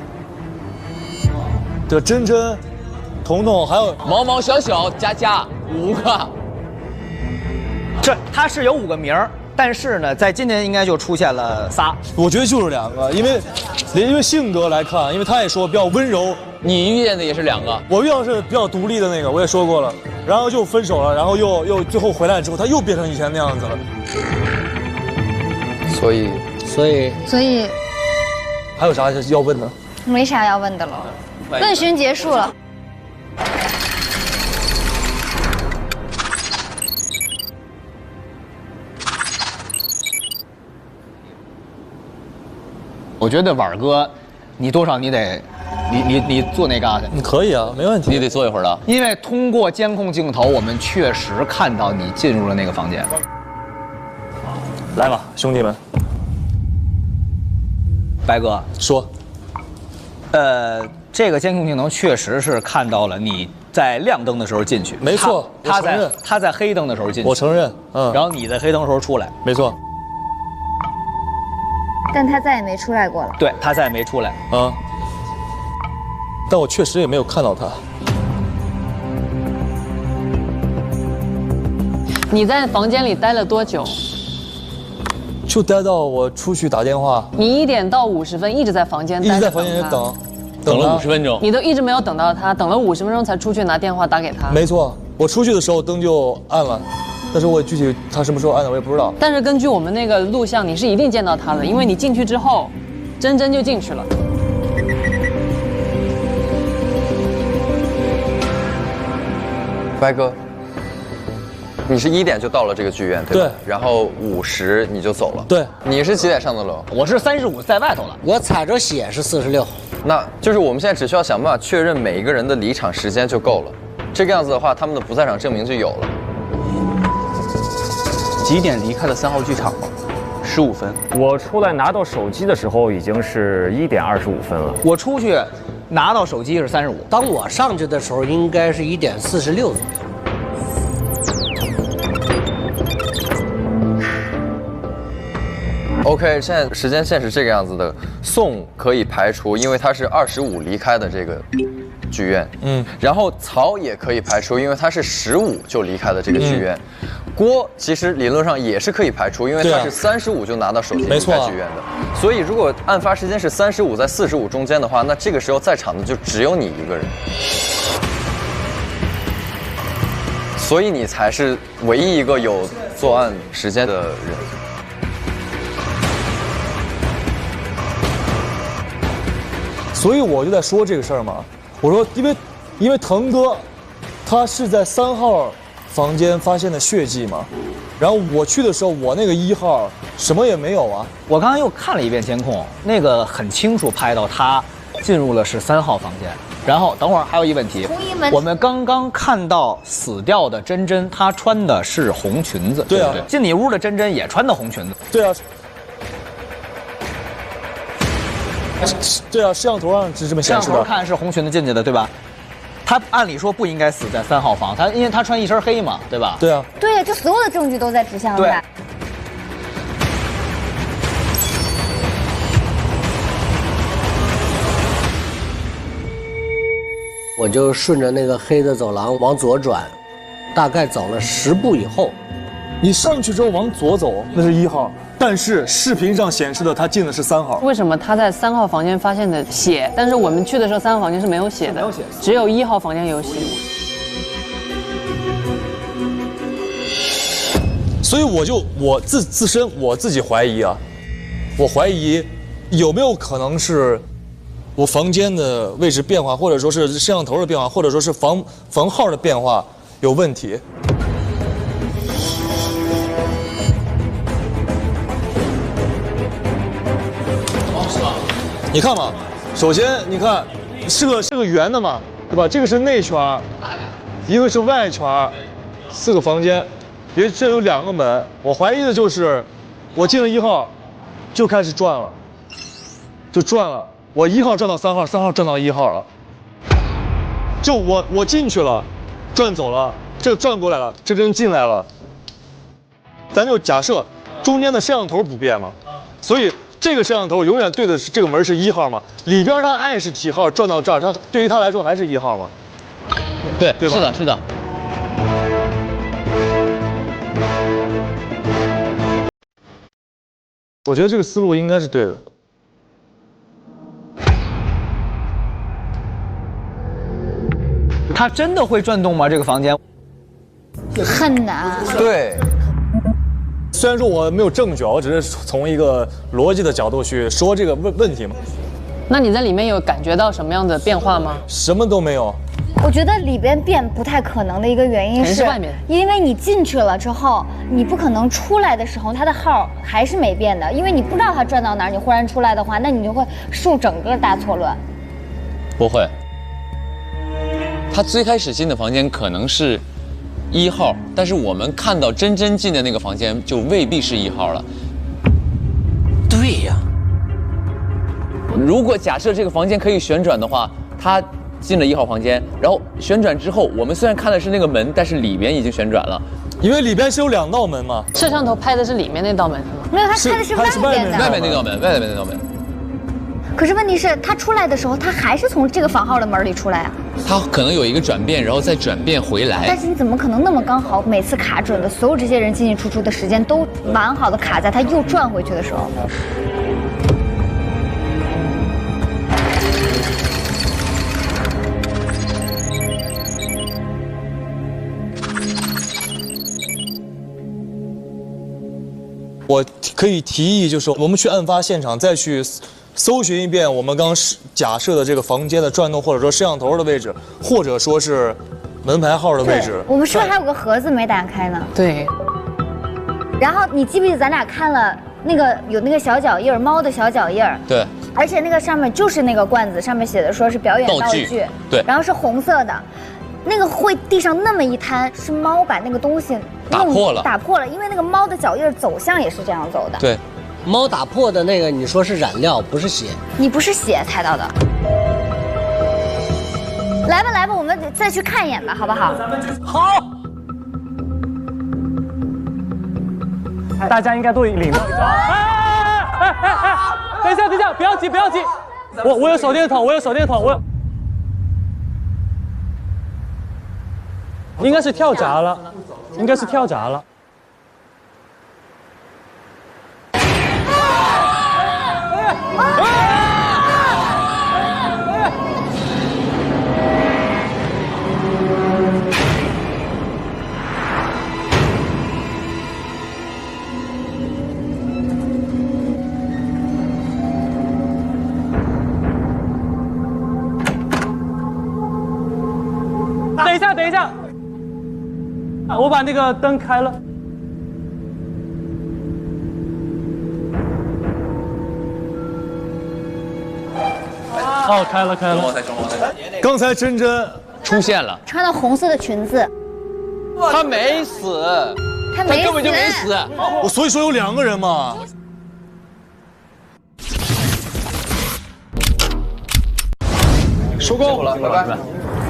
F: 对，珍珍、彤彤还有
O: 毛毛小小佳佳5个。
G: 他是有5个名儿，但是呢，在今年应该就出现了仨。
Q: 我觉得就是2个，因为性格来看，因为他也说比较温柔。
C: 你遇见的也是2个，
Q: 我遇到是比较独立的那个，我也说过了，然后就分手了，然后又最后回来之后，他又变成以前那样子了。
C: 所以
Q: 还有啥要问的？
E: 没啥要问的了，问询结束了。
G: 我觉得婉哥，你多少你得，你做那嘎达，
Q: 你可以啊，没问题。
C: 你得坐一会儿了，
G: 因为通过监控镜头，我们确实看到你进入了那个房间。
Q: 来吧，兄弟们。
G: 白哥
Q: 说，
G: 这个监控镜头确实是看到了你在亮灯的时候进去，
Q: 没错，
G: 他在黑灯的时候进去，
Q: 我承认，
G: 然后你在黑灯的时候出来，
Q: 没错。
E: 但他再也没出来过了。
G: 对，他再也没出来
Q: 啊。但我确实也没有看到他。
H: 你在房间里待了多久？
Q: 就待到我出去打电话。
H: 你1点到50分一直在房间待着，
Q: 一直在房间里等
C: 了50分钟。
H: 你都一直没有等到他，等了50分钟才出去拿电话打给他。
Q: 没错，我出去的时候灯就暗了。但是我具体他什么时候按的我也不知道。
H: 但是根据我们那个录像，你是一定见到他的，因为你进去之后，真真就进去了。
R: 白哥，你是1点就到了这个剧院，对吧？对。然后50你就走了。
Q: 对。
R: 你是几点上的楼？
G: 我是35在外头了。
J: 我踩着血是46。
R: 那就是我们现在只需要想办法确认每一个人的离场时间就够了。这个样子的话，他们的不在场证明就有了。
P: 几点离开了3号剧场吗？15分。
K: 我出来拿到手机的时候已经是1点25分了。
G: 我出去拿到手机是35。
J: 当我上去的时候，应该是1点46左右。
R: OK， 现在时间线是这个样子的，宋可以排除，因为他是25离开的这个剧院。然后曹也可以排除，因为他是15就离开的这个剧院。郭其实理论上也是可以排除，因为他是35就拿到手机离开剧院的。所以如果案发时间是35在45中间的话，那这个时候在场的就只有你一个人，所以你才是唯一一个有作案时间的人。
Q: 所以我就在说这个事儿嘛，我说因为腾哥，他是在3号房间发现的血迹嘛，然后我去的时候，我那个1号什么也没有啊。
G: 我刚刚又看了一遍监控，那个很清楚拍到他进入了是3号房间。然后等会儿还有一问题，我们刚刚看到死掉的珍珍，她穿的是红裙子，
Q: 对啊，
G: 进你屋的珍珍也穿的红裙子，
Q: 对啊。对啊，摄像头上是这么显示的。
G: 摄像头看是红裙子进去的，对吧？他按理说不应该死在3号房，因为他穿一身黑嘛，对吧？
Q: 对啊。
E: 对，就所有的证据都在指向他。
J: 我就顺着那个黑的走廊往左转，大概走了10步以后，
Q: 你上去之后往左走，那是1号。但是视频上显示的他进的是3号。
H: 为什么他在3号房间发现的血，但是我们去的时候3号房间是没有血的，没有血，只有1号房间有血。
Q: 所以我自身我自己怀疑啊，我怀疑有没有可能是我房间的位置变化，或者说是摄像头的变化，或者说是房号的变化有问题。你看嘛，首先你看是个圆的嘛，对吧？这个是内圈，一个是外圈，4个房间，别这有2个门。我怀疑的就是我进了1号就开始转了，就转了。我1号转到3号，3号转到1号了。就我进去了，转走了，这转过来了，这人进来了。咱就假设中间的摄像头不变嘛，所以。这个摄像头永远对的是这个门是1号嘛，里边它爱是几号转到这儿，它对于他来说还是1号嘛？
O: 对，
Q: 对吧？
O: 是的，是的。
Q: 我觉得这个思路应该是对的。
G: 它真的会转动吗？这个房间
E: 很难。
R: 对。
Q: 虽然说我没有证据，我只是从一个逻辑的角度去说这个问题嘛。
H: 那你在里面有感觉到什么样的变化吗？
Q: 什么都没有。
E: 我觉得里边变不太可能的一个原因是，因为你进去了之后，你不可能出来的时候它的号还是没变的，因为你不知道它转到哪儿，你忽然出来的话，那你就会数整个大错乱。
O: 不会。他最开始进的房间可能是1号，但是我们看到真真进的那个房间就未必是1号了。
C: 对呀。
O: 如果假设这个房间可以旋转的话，他进了1号房间，然后旋转之后，我们虽然看的是那个门，但是里边已经旋转了。
Q: 因为里边是有2道门嘛。
H: 摄像头拍的是里面那道门是吗？
E: 没有，他拍的是外面的。
O: 外面那道门，外面那道门。
E: 可是问题是，他出来的时候，他还是从这个房号的门里出来啊。
O: 他可能有一个转变，然后再转变回来。
E: 但是你怎么可能那么刚好，每次卡准的，所有这些人进进出出的时间都完好的卡在他又转回去的时候？
Q: 我可以提议，就是我们去案发现场再去搜寻一遍我们刚假设的这个房间的转动，或者说摄像头的位置，或者说是门牌号的位置。
E: 我们是不是还有个盒子没打开呢？
H: 对。
E: 然后你记不记得咱俩看了那个有那个小脚印，猫的小脚印？
O: 对。
E: 而且那个上面就是那个罐子，上面写的说是表演道具。
O: 对。
E: 然后是红色的，那个会地上那么一摊，是猫把那个东西
O: 打破了，
E: 因为那个猫的脚印走向也是这样走的。
O: 对。
J: 猫打破的那个，你说是染料，不是血。
E: 你不是血猜到的。来吧，我们再去看一眼吧，好不好？
K: 好。大家应该都领到一张。等一下，不要急。我有手电筒，应该是跳闸了。等一下，我把那个灯开了。哦，开了。
Q: 刚才真真
O: 出现了，
E: 穿了红色的裙子。
O: 他没死，
E: 他
O: 根本就没死。
Q: 我所以说有2个人嘛。
O: 收工了，拜拜。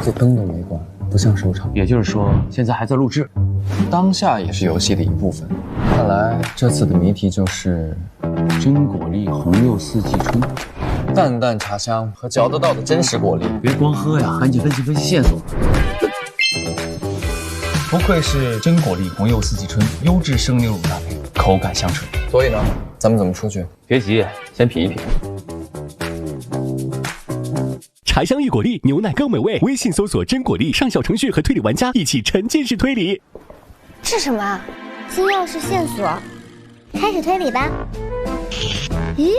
R: 这灯都没关，不像收场。
C: 也就是说，现在还在录制，
R: 当下也是游戏的一部分。看来这次的谜题就是
C: 真果粒红柚四季春，
R: 淡淡茶香和嚼得到的真实果粒。
C: 别光喝呀，赶紧分析线索。
S: 不愧是真果粒红柚四季春，优质生牛乳搭配，口感香醇。
R: 所以呢，咱们怎么出去？
C: 别急，先品一品。
A: 茶香一果粒，牛奶更美味。微信搜索真果粒，上小程序和推理玩家一起沉浸式推理。
E: 这什么？新钥匙线索，开始推理吧。咦，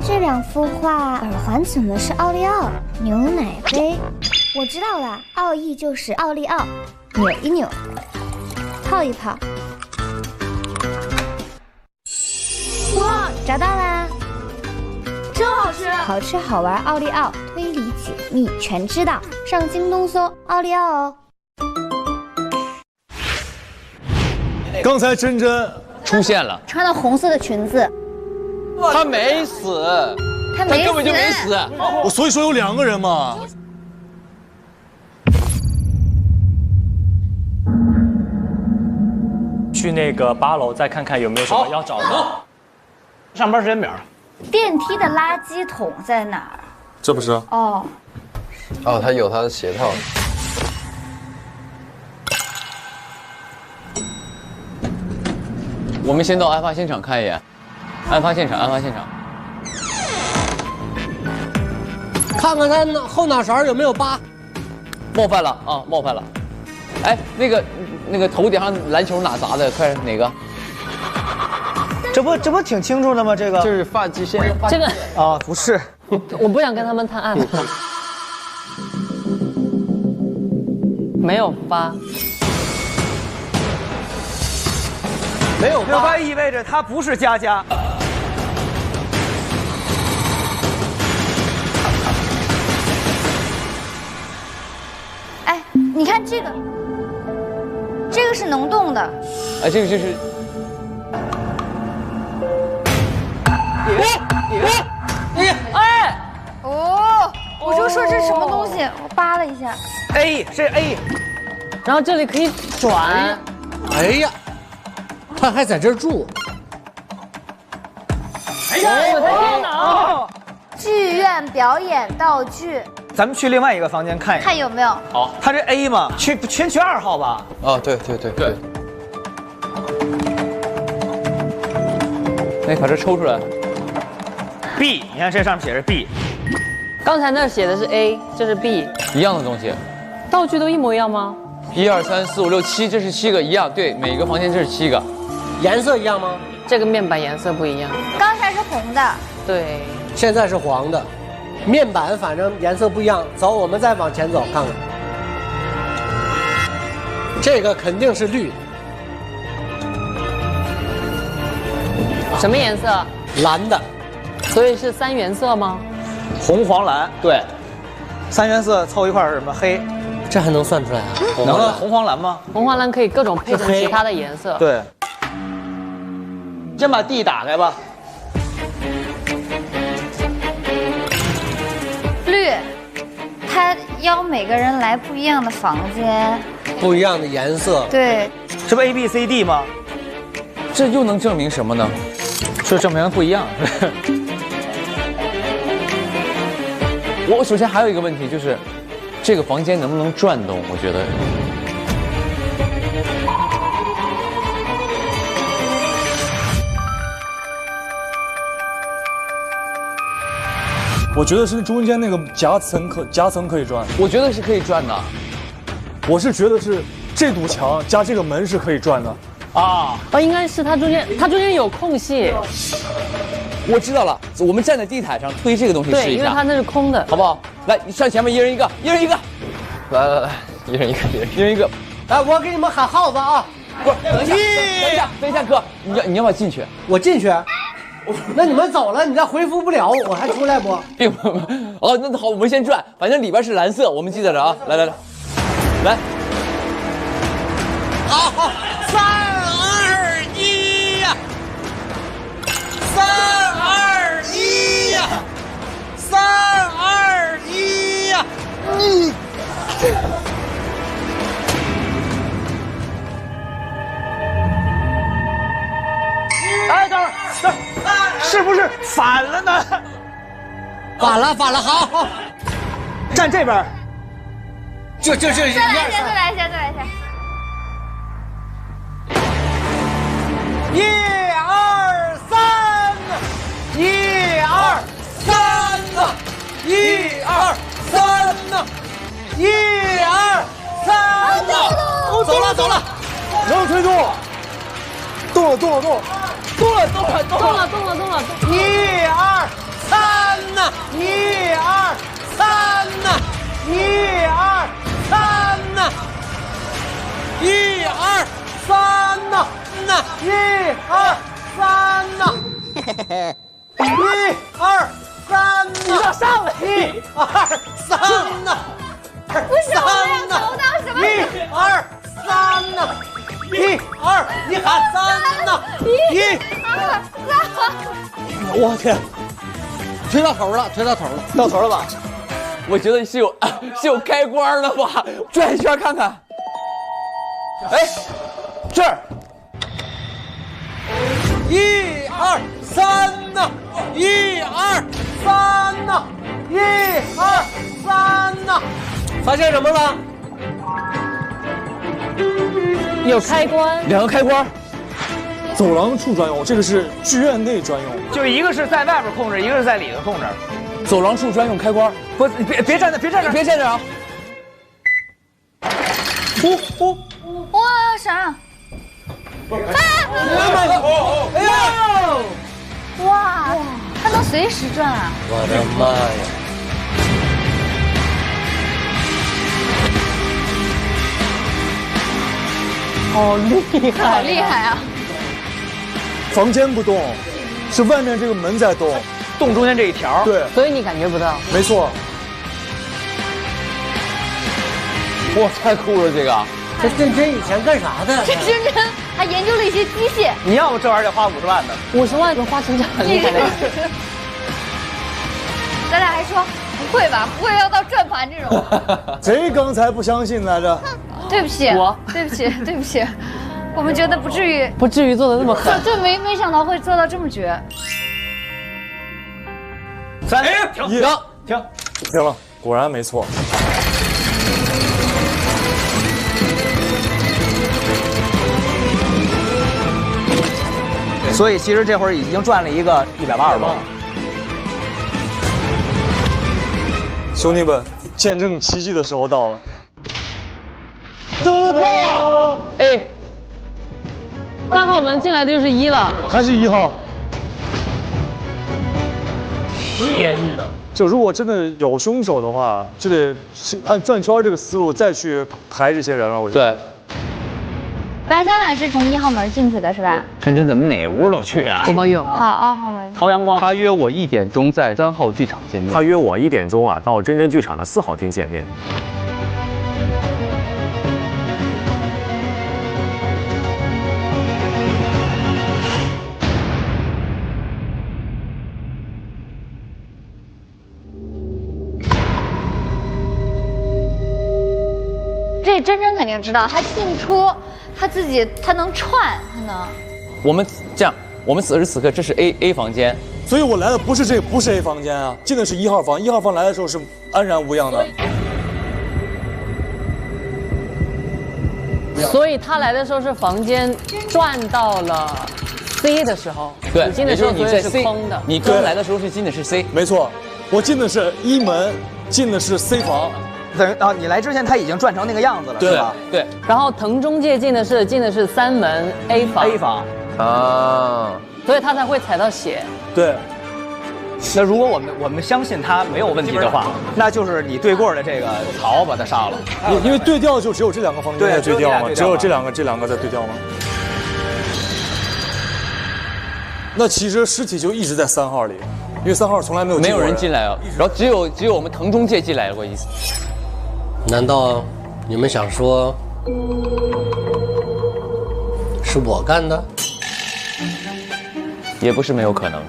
E: 这2幅画耳环怎么是奥利奥？牛奶杯，我知道了，奥义就是奥利奥，扭一扭，泡一泡。哇，找到啦！真好吃，好吃好玩奥利奥，推理解密全知道，上京东搜奥利奥哦。
Q: 刚才真真
O: 出现了，
E: 穿了红色的裙子。
O: 他没死，
E: 他
O: 根本就没死。
Q: 我所以说有2个人嘛。
F: 去那个8楼再看看有没有什么要找的。
G: 上班时间表。
E: 电梯的垃圾桶在哪儿？
Q: 这不是？
E: 哦，
R: 他有他的鞋套。
O: 我们先到案发现场看一眼。
C: 案发现场，案发现场。
J: 看看他后脑勺有没有疤。
C: 冒犯了啊，冒犯了。哎，那个头顶上篮球哪砸的？快哪个？
G: 这不挺清楚的吗？这个
R: 就是发际线。
H: 这个
G: 啊，不是。
H: 我不想跟他们探案。没有疤。
G: 没有疤意味着他不是佳佳。
E: 哎，你看这个是能动的。
C: 哎，这个就是。
E: 哎，哦，我就说这是什么东西，我扒了一下。
G: A 是 A，
H: 然后这里可以转。
J: 哎呀，他还在这儿住。
E: 哎呀，我的天哪！剧院表演道具。
G: 咱们去另外一个房间看一
E: 看有没有。
G: 好，他这 A 嘛，去2号吧。
R: 哦，对。
C: 那把这抽出来。
G: B， 你看这上面写着 B。
H: 刚才那写的是 A， 这是 B，
C: 一样的东西。
H: 道具都一模一样吗
C: ？1、2、3、4、5、6、7，这是7个，一样。对，每个房间这是7个。
J: 颜色一样吗？
H: 这个面板颜色不一样。
E: 刚才是红的。
H: 对。
J: 现在是黄的，面板反正颜色不一样。走，我们再往前走看看。这个肯定是绿的。
H: 什么颜色？
J: 蓝的。
H: 所以是3原色吗？
G: 红、黄、蓝，对。3原色凑一块是什么？黑。
J: 这还能算出来啊？
G: 能啊，红、黄、蓝吗？
H: 红、黄、蓝可以各种配成其他的颜色。
G: 对。先把 D 打开吧。
E: 绿，他邀每个人来不一样的房间，
J: 不一样的颜色。
E: 对。
G: 这不 A、B、C、D 吗？
C: 这又能证明什么呢？
G: 就证明不一样。
C: 我首先还有一个问题就是，这个房间能不能转动？我觉得。
Q: 我觉得是中间那个夹层可以转。
C: 我觉得是可以转的。
Q: 我是觉得是这堵墙加这个门是可以转的。
H: 哦，应该是它中间有空隙。
C: 我知道了，我们站在地毯上推这个东西试一下。
H: 对，因为它那是空的，
C: 好不好？来，你上前面，一人一个，一人一个。
R: 来，一人一个，
C: 一人一个。
J: 来，我给你们喊号子啊！
C: 不是，等一下，哥，你要不要进去？
J: 我进去。那你们走了，你再回复不了，我还出来不？
C: 并不。哦，那好，我们先转，反正里边是蓝色，我们记得着啊。来。
J: 好，3、2、1呀！3、2、1呀！3、2、1呀！
G: 哎，等会儿，是不是反了呢？
J: 反了，好，
G: 站这边。
J: 就
E: 再来一下。
J: 1、2、3，1、2、3呐，1、2、3呐，1、2、3呐，走了，
Q: 能推动，动了
J: ，1、2、3呐，1、2、3呐，1、2、3呐，1、2、3呐。1、2、3呐，1、2、3呐，
E: 你要上来
J: ，1、2、3呐，
E: 不是我们要投到什么
J: ？1、2、3呐，1、2，你喊3呐，1、2、3。我天，推到头了，
G: 到头了吧？
C: 我觉得是有开关的吧？转一圈看看。哎，这儿。
J: 1、2、3呐，1、2、3呐，1、2、3呐，发现什么了？
H: 有开关，
C: 2个开关，
Q: 走廊处专用，这个是剧院内专用。
G: 就一个是在外边控制，一个是在里头控制。
C: 走廊处专用开关。
G: 不，别站那，别站那，
C: 别站那啊！
E: 哇，啥？
J: 哎呀！
E: 哇，它能随时转啊！
J: 我的妈呀！
H: 好厉害，
E: 好厉害啊！
Q: 房间不动，是外面这个门在动，
G: 动中间这一条。
Q: 对，
H: 所以你感觉不到。
Q: 没错。
C: 哇，太酷了这个！
J: 这真真以前干啥的？
E: 这真真还研究了一些机械。
G: 你要不这玩意儿得花50万呢
H: ？50万能花成这样很厉害的。
E: 咱俩还说不会吧？不会要到转盘这种？
Q: 谁刚才不相信来着？
E: 对不起，对不起，对不起，我们觉得不至于
H: 做的那么狠，
E: 对，没想到会做到这么绝。
G: 3、停
Q: 了，果然没错。
G: 所以其实这会儿已经赚了一个180多。
Q: 兄弟们，见证奇迹的时候到了。
H: 哎，3号门进来的就是1了，
Q: 还是1号。
J: 天哪！
Q: 就如果真的有凶手的话，就得按转圈这个思路再去排这些人了。我觉得。对。
E: 白三碗是从1号门进去的是吧？
P: 晨晨怎么哪屋都去啊？
H: 我们有。
E: 好，2号门。
P: 朝阳光，他约我1点钟在3号剧场见面。
K: 他约我1点钟啊，到真真剧场的4号厅见面。
E: 这真真肯定知道，他进出，他能串，他能。
C: 我们这样，我们此时此刻这是 A 房间，
Q: 所以我来的不是 A 房间啊，进的是1号房。1号房来的时候是安然无恙的。
H: 所以他来的时候是房间转到了 C 的时候，
C: 对，
H: 你进的时候
C: 你在
H: 是
C: C
H: 空的。
C: 你刚来的时候是进的是 C，
Q: 没错，我进的是1门，进的是 C 房。
G: 等于啊，你来之前他已经转成那个样子了，
C: 对
G: 吧？
C: 对。
H: 然后滕中介进的是3门 A 房
R: 啊，
H: 所以他才会踩到血。
Q: 对。
G: 那如果我们相信他没有问题的话，那就是你对过的这个曹把他杀了，
Q: 因为对调就只有这2个房间在对调吗？只有这两个在对调吗？那其实尸体就一直在3号里，因为3号从来没有
C: 人进来啊，然后只有我们滕中介进来过一次。
J: 难道你们想说是我干的？
C: 也不是没有可能。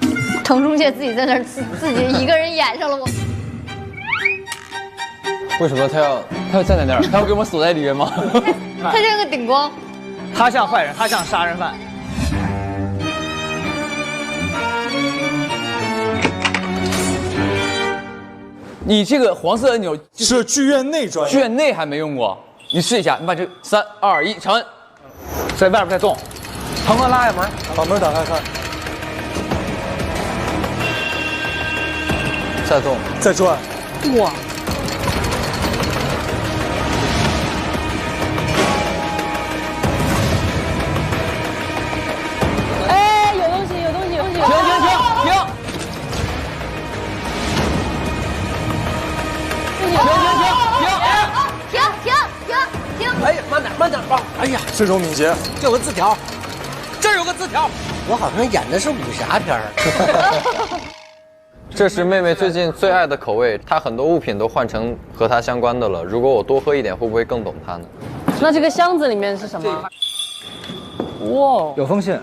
E: 滕中介自己在那儿自己一个人演上了我。
R: 为什么他要
C: 站在那儿？他要给我们锁在里面吗？
E: 他像个顶光。
G: 他像坏人，他像杀人犯。
C: 你这个黄色按钮
Q: 是剧院内专用，
C: 剧院内还没用过。你试一下，你把这3、2、1，长按，
G: 在外边再动，腾哥拉下门，
Q: 把门打开看，
R: 再动，
Q: 再转，
H: 哇！哎，有东西！
E: 停！
J: 哎呀，慢点吧！哎呀，
Q: 身手敏捷，
J: 这有个字条，这儿有个字条，我好像演的是武侠片儿。
R: 这是妹妹最近最爱的口味，她很多物品都换成和她相关的了。如果我多喝一点，会不会更懂她呢？
H: 那这个箱子里面是什么？哇，
G: 有封信。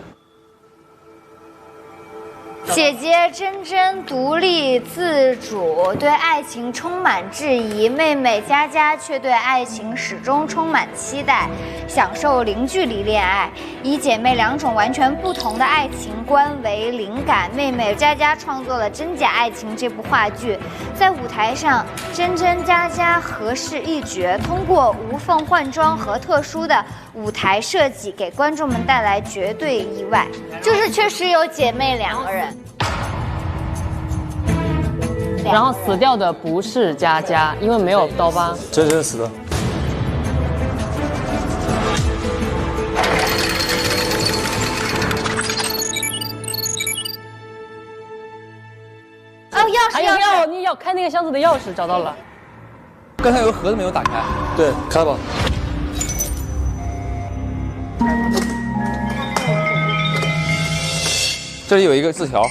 E: 姐姐真真独立自主，对爱情充满质疑；妹妹佳佳却对爱情始终充满期待，享受零距离恋爱。以姐妹2种完全不同的爱情观为灵感，妹妹佳佳创作了《真假爱情》这部话剧。在舞台上，真真佳佳合饰一角，通过无缝换装和特殊的舞台设计，给观众们带来绝对意外。就是确实有姐妹2个人。
H: 然后死掉的不是佳佳，因为没有刀疤。
Q: 真真死的。
E: 哦，钥匙，
H: 还有钥，你要开那个箱子的钥匙找到了。
C: 刚才有个盒子没有打开。
Q: 对，开吧。
C: 这里有一个字条。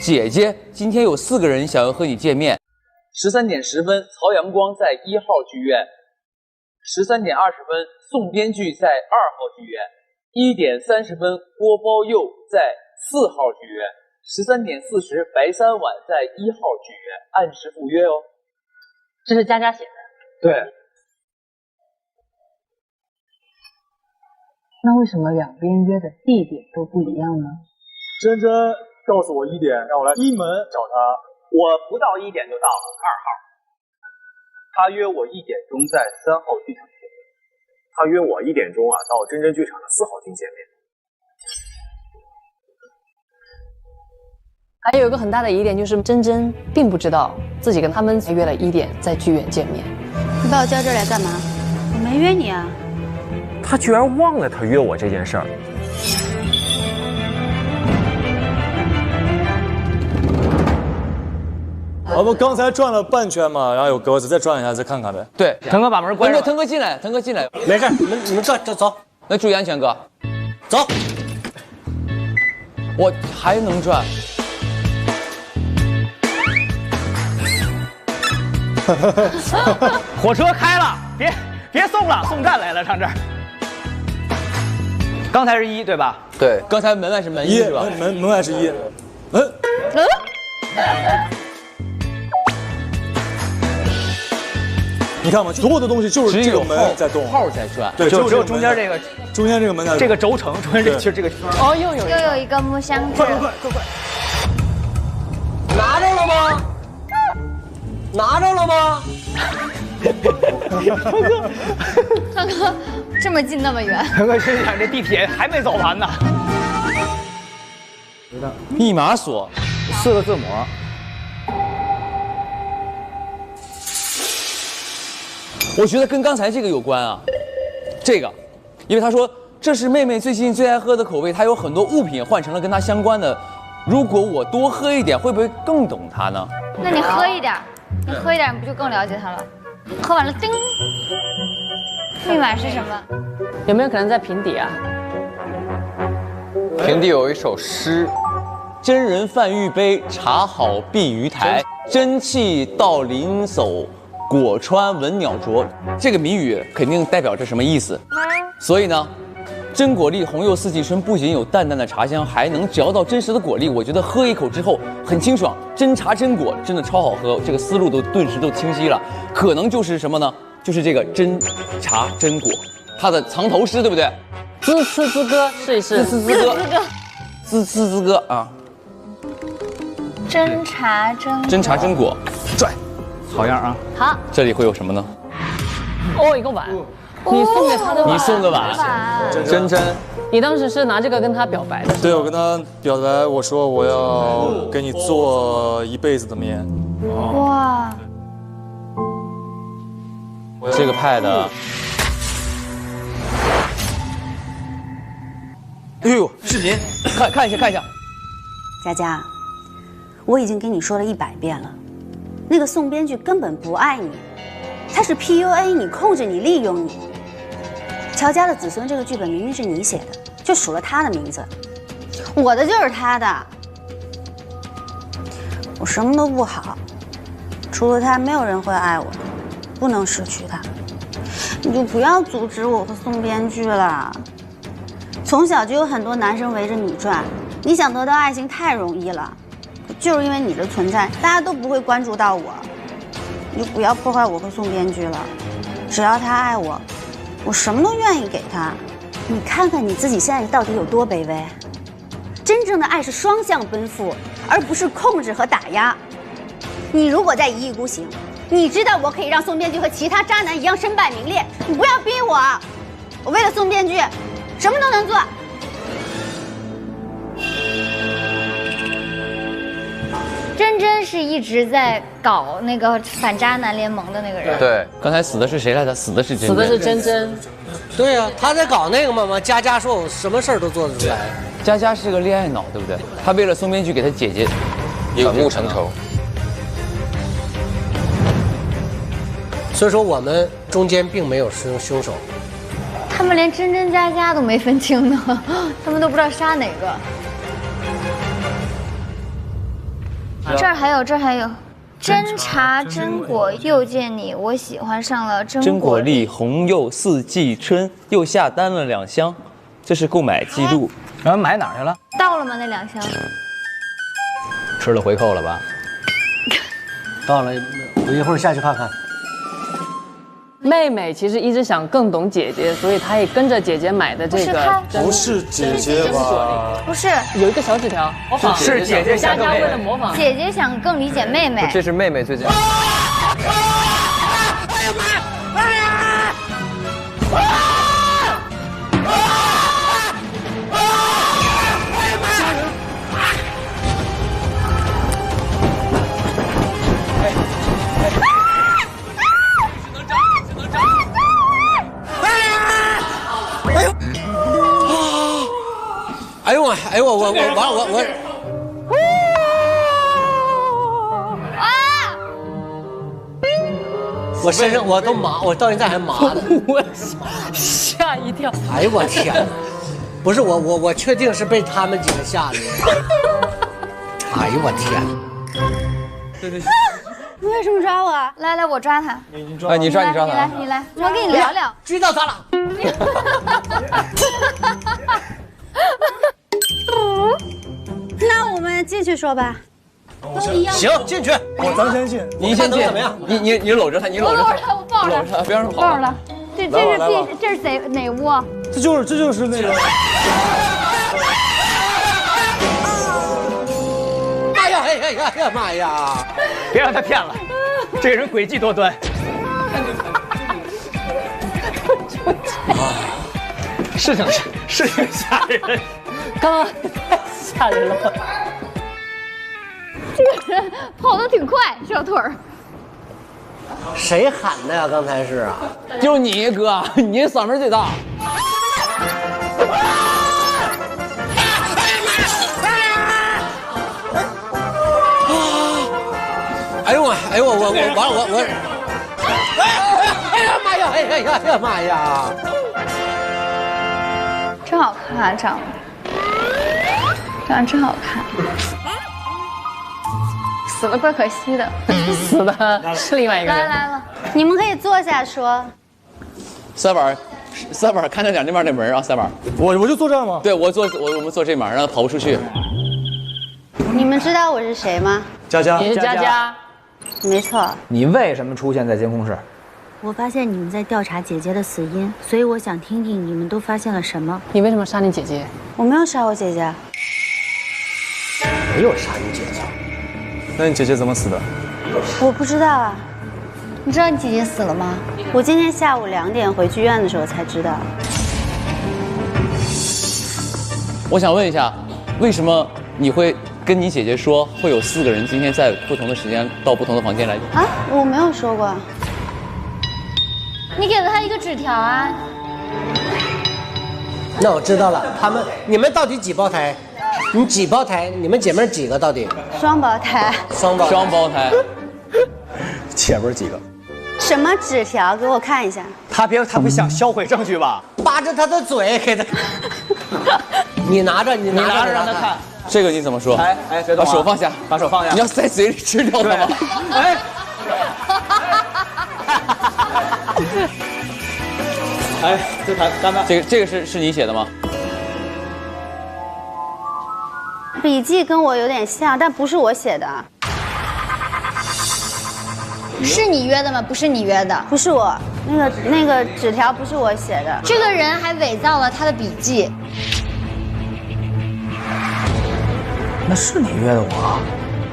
C: 姐姐，今天有4个人想要和你见面。13点10分，曹阳光在1号剧院；13点20分，宋编剧在2号剧院；1点30分，郭包佑在4号剧院；13点40，白三晚在1号剧院，按时赴约哦。
H: 这是佳佳写的。
C: 对。
H: 那为什么两边约的地点都不一样呢？
Q: 真真告诉我1点，让我来1门找他。
B: 我不到1点就到了2号。他约我1点钟在3号剧场见面。
K: 他约我1点钟到真真剧场的4号厅见面。
H: 还有一个很大的疑点就是真真并不知道自己跟他们约了1点在剧院见面。
M: 你把我叫这儿来干嘛？我没约你啊。
K: 他居然忘了他约我这件事儿。
Q: 我们刚才转了半圈嘛，然后有格子，再转一下，再看看呗。
C: 对，
B: 腾哥把门关上。
C: 腾哥进来，腾哥进来。
J: 没事，你们走。
C: 那注意安全，哥。
J: 走。
C: 我还能转。
B: 火车开了，别送了，送站来了，上这儿。刚才是1对吧？
C: 对，刚才门外是门1是吧？
Q: 门外是1。你看嘛，所有的东西就是这个门在动，
C: 号在转，
Q: 对，
B: 只有中间这个
Q: 门在动，
B: 这个轴承，中间这这个。
H: 哦，又
E: 有一个木箱子，
Q: 快！
J: 拿着了吗？拿着了吗？
E: 腾哥这么近那么远，
B: 腾哥心想这地铁还没走完呢。
C: 密码锁
B: ，4个字母。
C: 我觉得跟刚才这个有关啊，这个，因为他说这是妹妹最近最爱喝的口味，她有很多物品换成了跟她相关的。如果我多喝一点，会不会更懂她呢？
E: 那你喝一点，你不就更了解她了？喝完了，叮，密码是什么？
H: 有没有可能在平底啊？
R: 平地有一首诗：
C: 真人饭玉杯，茶好碧鱼台，真气到临叟。果穿闻鸟啄，这个谜语肯定代表着什么意思。所以呢，真果粒红柚四季春不仅有淡淡的茶香，还能嚼到真实的果粒。我觉得喝一口之后很清爽，真茶真果真的超好喝，这个思路顿时都清晰了。可能就是什么呢？就是这个真茶真果，它的藏头诗，对不对？
H: 滋呲滋歌，试一试。
C: 滋呲滋歌，滋呲滋歌啊！
E: 真茶真果，
C: 真茶真果，拽。
B: 好样啊！
E: 好，
C: 这里会有什么呢？
H: 哦，一个碗，你送给他的碗，
C: 你送的碗，真真，
H: 你当时是拿这个跟他表白的？
Q: 对，我跟他表白，我说我要给你做一辈子的面。
E: 哇，
C: 这个派的，
Q: 哎呦，视频，
C: 看一下。
M: 佳佳，我已经跟你说了100遍了。那个宋编剧根本不爱你，他是 PUA 你、控制你、利用你。乔家的子孙这个剧本明明是你写的，就数了他的名字，我的就是他的。我什么都不好，除了他，没有人会爱我，不能失去他。你就不要阻止我和宋编剧了。从小就有很多男生围着你转，你想得到爱情太容易了。就是因为你的存在，大家都不会关注到我。你就不要破坏我和宋编剧了。只要他爱我，我什么都愿意给他。你看看你自己现在到底有多卑微。真正的爱是双向奔赴，而不是控制和打压。你如果再一意孤行，你知道我可以让宋编剧和其他渣男一样身败名裂。你不要逼我，我为了宋编剧，什么都能做。
E: 真真是一直在搞那个反渣男联盟的那个人。
O: 对，刚才死的是谁来着？死的是真真。
H: 死的是真真。
J: 对呀、他在搞那个嘛。佳佳说我什么事儿都做得出来。
O: 佳佳是个恋爱脑，对不对？他为了宋编剧给他姐姐
R: 反目成仇。
J: 所以说我们中间并没有凶手。
E: 他们连真真佳佳都没分清呢，他们都不知道杀哪个。这儿还有，真茶真果又见你，我喜欢上了
C: 真果粒红柚四季春，又下单了2箱，这是购买记录。
G: 然后买哪儿去了？
E: 到了吗？那2箱？
G: 吃了回扣了吧？
J: 到了，我一会儿下去看看。
H: 妹妹其实一直想更懂姐姐，所以她也跟着姐姐买的这个。
Q: 不是姐姐吧？
E: 不是，
H: 有一个小纸条，模仿
G: 是姐姐想
H: 佳佳为了模仿，
E: 姐姐想更理解妹妹。
R: 这是妹妹最近。
J: 哎呦我我身上我都麻，我到现在还麻呢。
H: 我吓一跳。
J: 哎呦我天！不是我确定是被他们几个吓的。哎呦我天！
M: 你为什么抓我？
E: 来，我抓他。
O: 哎，你抓他。
E: 你来，我跟你聊聊。
J: 追到他了。
M: 那我们进去说吧。
J: 行，进去。
Q: 咱先进。
O: 你先进。
J: 怎么样？
O: 你搂着他，你搂着他。
E: 我抱着他，
O: 不要让他跑。
E: 抱着他。这是哪屋？
Q: 这就是那个。
J: 哎呀妈呀！
G: 别让他骗了，这个人诡计多端。事情吓人，
H: 刚刚太吓人了。
E: 这个人跑得挺快，小腿儿。
J: 谁喊的呀？刚才是啊？
C: 就你哥，你嗓门最大。
J: 哎呦我完了我。哎呀妈呀！哎呀妈呀！
E: 真好看，长得真好看。死了怪可惜的。
H: 死的是另外一个人。
E: 来了，
M: 你们可以坐下说。
O: 三板看着点那边那门啊，三板。
Q: 我就坐这儿吗？
O: 对，我们坐这门，让他跑不出去。
M: 你们知道我是谁吗？
Q: 佳佳。
H: 你是佳佳。
M: 没错。
G: 你为什么出现在监控室？
M: 我发现你们在调查姐姐的死因，所以我想听听你们都发现了什么。
H: 你为什么杀你姐姐？
M: 我没有杀我姐姐。
J: 没有杀你姐姐。
Q: 那你姐姐怎么死的？
M: 我不知道啊。
E: 你知道你姐姐死了吗？
M: 我今天下午2点回剧院的时候才知道。
O: 我想问一下，为什么你会跟你姐姐说会有4个人今天在不同的时间到不同的房间来？
M: 啊，我没有说过。
E: 你给了他一个纸条啊。
J: 那我知道了，你们到底几胞胎？你几胞胎？你们姐妹几个到底？
M: 双胞胎。
J: 双胞胎。
G: 前面几个？
M: 什么纸条？给我看一下。
G: 他不想销毁证据吧？
J: 扒着他的嘴给他。你拿着
G: 让他看。
O: 这个你怎么说？
G: 哎，别动，
O: 把手放下，
G: 把手放下。
O: 你要塞嘴里吃掉它吗？
G: 哎。哎，这台干嘛？
O: 这个是你写的吗？
M: 笔记跟我有点像，但不是我写的。
E: 是你约的吗？不是你约的，
M: 不是我，那个纸条不是我写的。
E: 这个人还伪造了他的笔记。
G: 那是你约的我？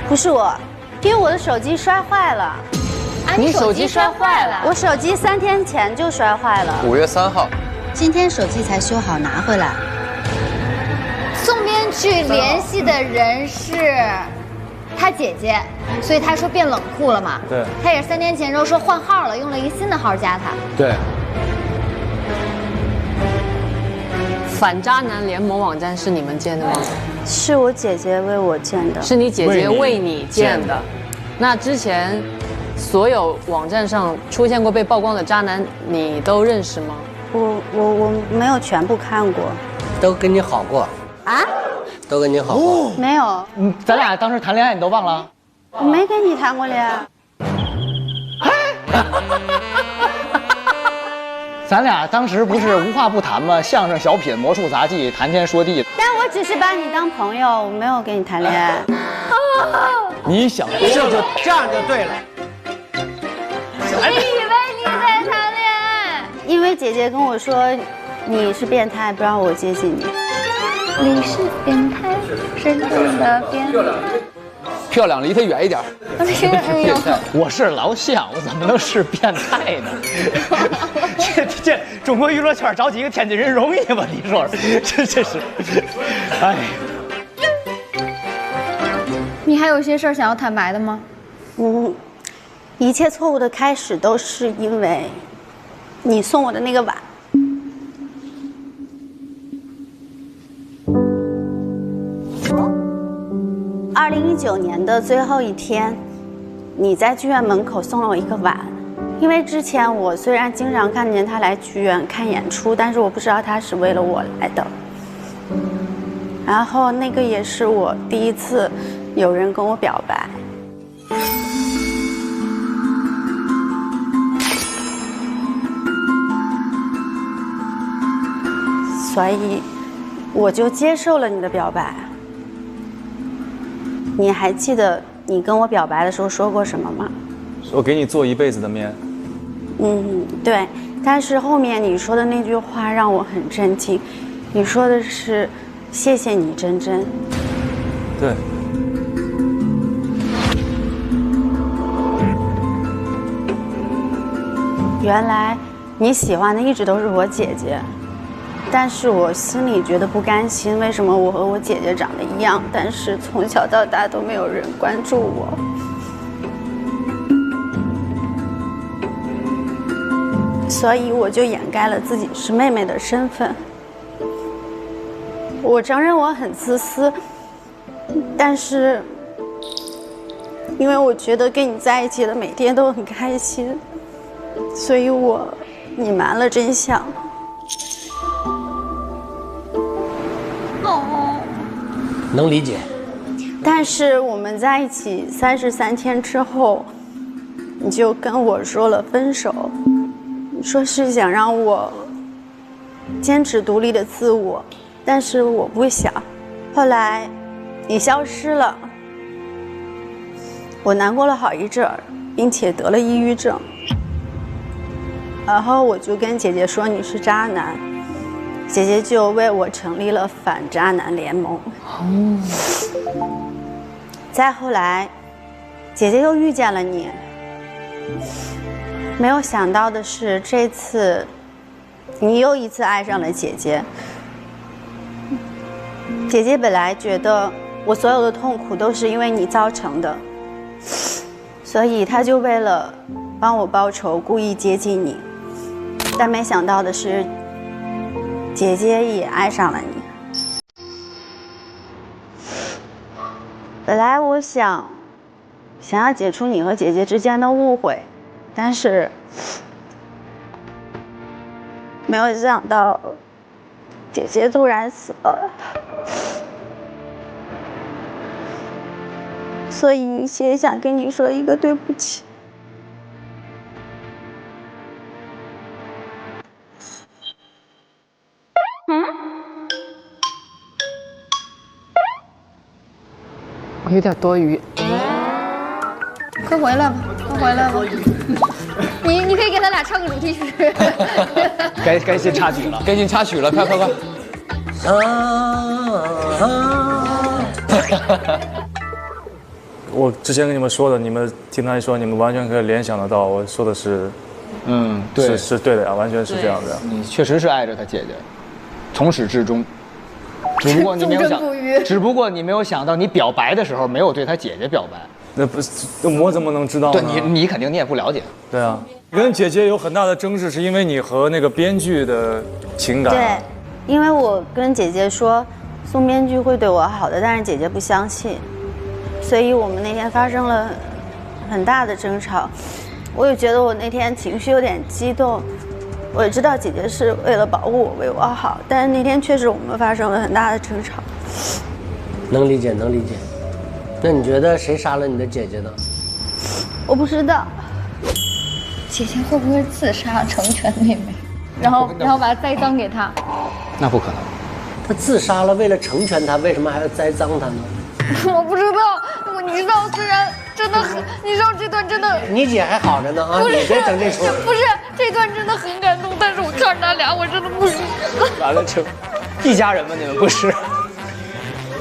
M: 不是我，因为我的手机摔坏了。
E: 啊，你手机摔坏了？
M: 我手机3天前就摔坏了。
R: 5月3号，
M: 今天手机才修好拿回来。
E: 宋编剧联系的人是他姐姐，所以他说变冷酷了嘛。
G: 对。
E: 他也是3天前之后说换号了，用了一个新的号加他。
G: 对。
H: 反渣男联盟网站是你们建的吗？
M: 是我姐姐为我建的。
H: 是你姐姐为你建的。那之前所有网站上出现过被曝光的渣男，你都认识吗？
M: 我没有全部看过。
J: 都跟你好过
M: 啊？
J: 都跟你好过？
M: 没有。
G: 咱俩当时谈恋爱你都忘了？
M: 我没跟你谈过恋爱。
G: 咱俩当时不是无话不谈吗？相声、小品、魔术、杂技，谈天说地。
M: 但我只是把你当朋友，我没有跟你谈恋爱。
G: 你想
J: 这样就对了。
E: 我以为你在谈恋爱，
M: 因为姐姐跟我说你是变态，不让我接近你。
E: 你是变态，真正的变态。
C: 漂亮，离他远一点。
G: 我是老乡，我怎么能是变态呢？这中国娱乐圈找几个天津人容易吗？你说这是，哎。
E: 你还有些事儿想要坦白的吗？
M: 一切错误的开始都是因为你送我的那个碗。2019年的最后一天，你在剧院门口送了我一个碗。因为之前我虽然经常看见他来剧院看演出，但是我不知道他是为了我来的。然后那个也是我第一次有人跟我表白。所以我就接受了你的表白。你还记得你跟我表白的时候说过什么吗？
F: 我给你做一辈子的面。
M: 对。但是后面你说的那句话让我很震惊，你说的是“谢谢你，真真”。
F: 对。
M: 原来你喜欢的一直都是我姐姐。但是我心里觉得不甘心，为什么我和我姐姐长得一样，但是从小到大都没有人关注我？所以我就掩盖了自己是妹妹的身份。我承认我很自私，但是因为我觉得跟你在一起的每天都很开心，所以我隐瞒了真相。
J: 能理解。
M: 但是我们在一起33天之后，你就跟我说了分手，你说是想让我坚持独立的自我，但是我不想。后来你消失了，我难过了好一阵儿，并且得了抑郁症。然后我就跟姐姐说你是渣男，姐姐就为我成立了反渣男联盟。再后来，姐姐又遇见了你。没有想到的是，这次你又一次爱上了姐姐。姐姐本来觉得我所有的痛苦都是因为你造成的，所以她就为了帮我报仇，故意接近你。但没想到的是，姐姐也爱上了你。本来我想要解除你和姐姐之间的误会，但是没有想到姐姐突然死了，所以也想跟你说一个对不起。
H: 有点多余。
E: 快回来吧，快回来吧！你可以给他俩唱个主题曲。
G: 该进插曲了，
C: 该进插曲了，快！
F: 我之前跟你们说的，你们听他一说，你们完全可以联想得到，我说的是，
G: 对，
F: 是对的呀，完全是这样的。
G: 你确实是爱着他姐姐，从始至终。只不过你没有想，只不过你没有想到，你表白的时候没有对他姐姐表白。
F: 那不是我怎么能知道呢？
G: 对你肯定你也不了解。
F: 对啊，你跟姐姐有很大的争执，是因为你和那个编剧的情感。
M: 对，因为我跟姐姐说，宋编剧会对我好的，但是姐姐不相信，所以我们那天发生了很大的争吵。我也觉得我那天情绪有点激动，我也知道姐姐是为了保护我，为我好，但是那天确实我们发生了很大的争吵。
J: 能理解。那你觉得谁杀了你的姐姐呢？
M: 我不知道。
E: 姐姐会不会自杀成全妹妹，然后把它栽赃给她？
G: 那不可能。
J: 她自杀了，为了成全她，为什么还要栽赃她呢？
E: 我不知道，你知道，虽然真的很，你知道这段真的，
J: 你姐还好着呢啊！你别整这出。
E: 不是，这段真的很感动，但是我看着他俩，我真的不行。
G: 完了，成一家人吗？你们不是？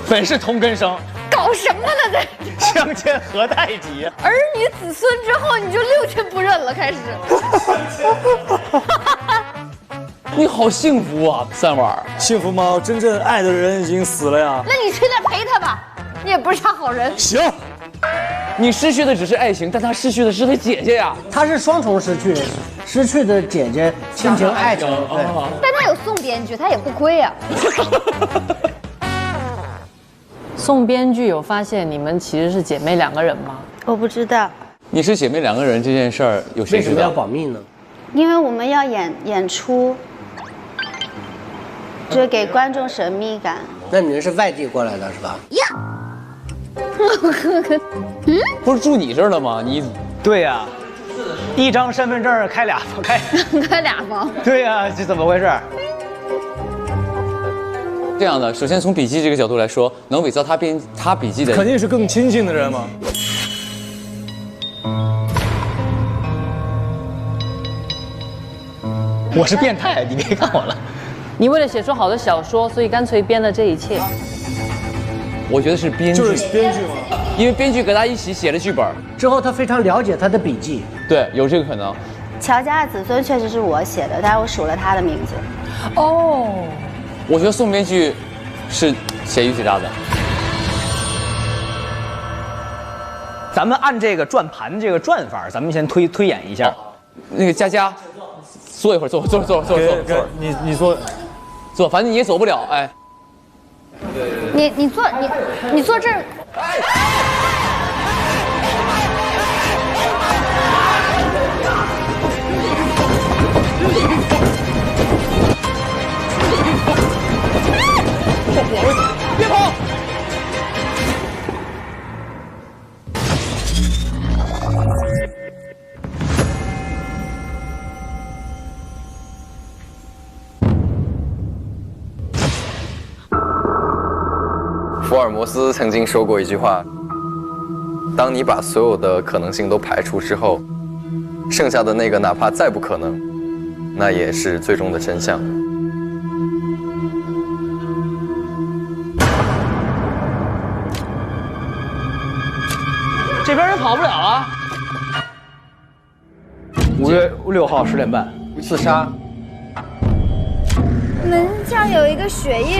G: 本是同根生。
E: 搞什么呢？这
G: 相煎何太急？
E: 儿女子孙之后，你就六亲不认了，开始。
C: 你好幸福啊，三碗。
F: 幸福吗？真正爱的人已经死了呀。
E: 那你去那陪他吧，你也不是啥好人。
F: 行。
C: 你失去的只是爱情，但他失去的是他姐姐呀。
J: 他是双重失去，失去的姐姐亲情爱情。对。
E: 但他有宋编剧，他也不亏呀。
H: 宋编剧有发现你们其实是姐妹2个人吗？
M: 我不知道。
C: 你是姐妹2个人这件事儿有谁知道？
J: 为什么要保密呢？
M: 因为我们要演出，就是给观众神秘感。
J: 那你们是外地过来的是吧？
M: 呀。
C: 不是住你这儿的吗？你
G: 对呀，一张身份证开俩房。对呀，这怎么回事？
C: 这样的，首先从笔记这个角度来说，能伪造他笔记的，
F: 肯定是更亲近的人嘛。
G: 我是变态，你别看我了。
H: 你为了写出好的小说，所以干脆编了这一切。
C: 我觉得是编剧，
F: 就是编剧吗？
C: 因为编剧跟他一起写了剧本，
J: 之后他非常了解他的笔记。
C: 对，有这个可能。
M: 乔家的子孙确实是我写的，但是我数了他的名字。
H: 哦。
C: 我觉得宋编剧是写鱼最大的。
G: 咱们按这个转盘这个转法，咱们先推演一下。
C: 那个佳，坐一会儿，坐。
F: 你
C: 坐，反正你也走不了，哎。
E: 你坐这儿。
C: 别跑！
R: 福尔摩斯曾经说过一句话：当你把所有的可能性都排除之后，剩下的那个哪怕再不可能，那也是最终的真相。
G: 这边人跑不了啊！5月6号10点半，自杀。
E: 门上有一个血印。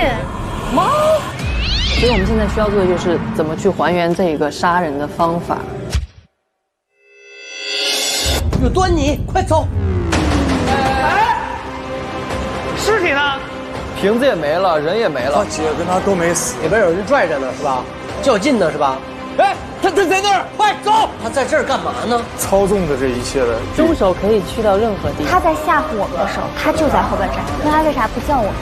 H: 猫。所以我们现在需要做的就是怎么去还原这个杀人的方法。
J: 有端倪，快走！
G: 尸体呢？
R: 瓶子也没了，人也没了。
F: 他姐跟他都没死，
J: 里边有人拽着呢，是吧？较劲呢，是吧？
G: 哎，他在那儿，快走！
J: 他在这儿干嘛呢？
F: 操纵着这一切的。
H: 凶手可以去到任何地方。
E: 他在吓唬我们的时候，他就在后半站，那他为啥不叫我们？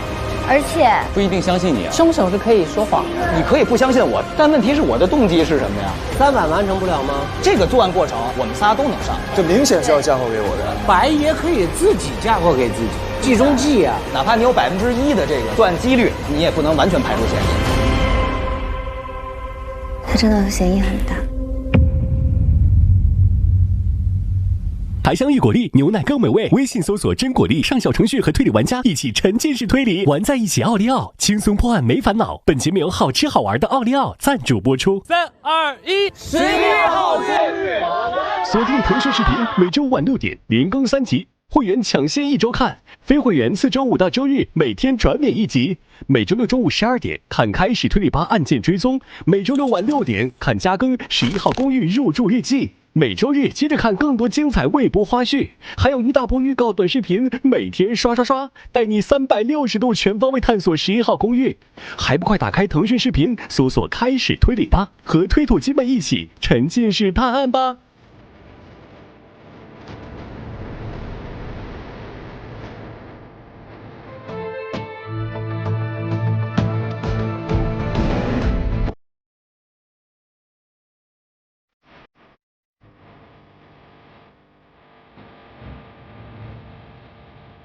E: 而且
C: 不一定相信你啊。
H: 凶手是可以说谎的。
G: 你可以不相信我，但问题是我的动机是什么呀
J: ？3晚完成不了吗？
G: 这个作案过程我们仨都能上，
F: 这明显是要嫁祸给我的。
J: 白爷可以自己嫁祸给自己，计中计呀。
G: 哪怕你有1%的这个作案几率，你也不能完全排除嫌疑。
E: 真的嫌疑很大。
A: 还香芋果粒，牛奶更美味。微信搜索真果粒，上小程序和推理玩家一起沉浸式推理，玩在一起。奥利奥轻松破案没烦恼。本节目由好吃好玩的奥利奥赞助播出。
C: 3、2、1，
A: 11号公寓，锁定腾讯视频，每周晚6点连更3集，会员抢先1周看，非会员4周5到周日每天转免1集。每周6中午12点看开始推理吧案件追踪，每周6晚6点看加更11号公寓入住日记。每周日接着看更多精彩未播花絮，还有一大波预告短视频，每天刷，带你360度全方位探索11号公寓。还不快打开腾讯视频，搜索开始推理吧，和推土机们一起沉浸式探案吧。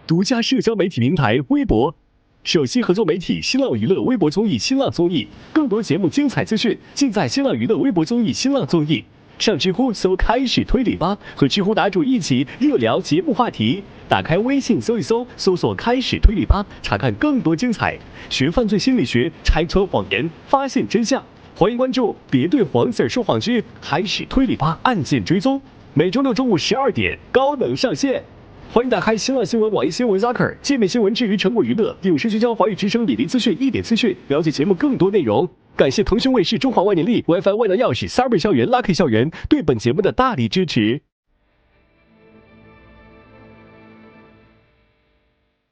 A: 独家社交媒体平台微博，首席合作媒体新浪娱乐微博综艺新浪综艺，更多节目精彩资讯尽在新浪娱乐微博综艺新浪综艺。上知乎搜开始推理吧，和知乎答主一起热聊节目话题。打开微信搜一搜，搜索开始推理吧，查看更多精彩。学犯罪心理学，拆穿谎言，发现真相。欢迎关注，别对黄色说谎之开始推理吧案件追踪，每周6中午12点高能上线。欢迎打开新浪新闻、网易新闻、Zaker 界面新闻，至于成果娱乐，影视聚焦华语之声、李林资讯、一点资讯，了解节目更多内容。感谢腾讯卫视、中华万年历、WiFi 万能钥匙、Cyber 校园、Lucky 校园对本节目的大力支持。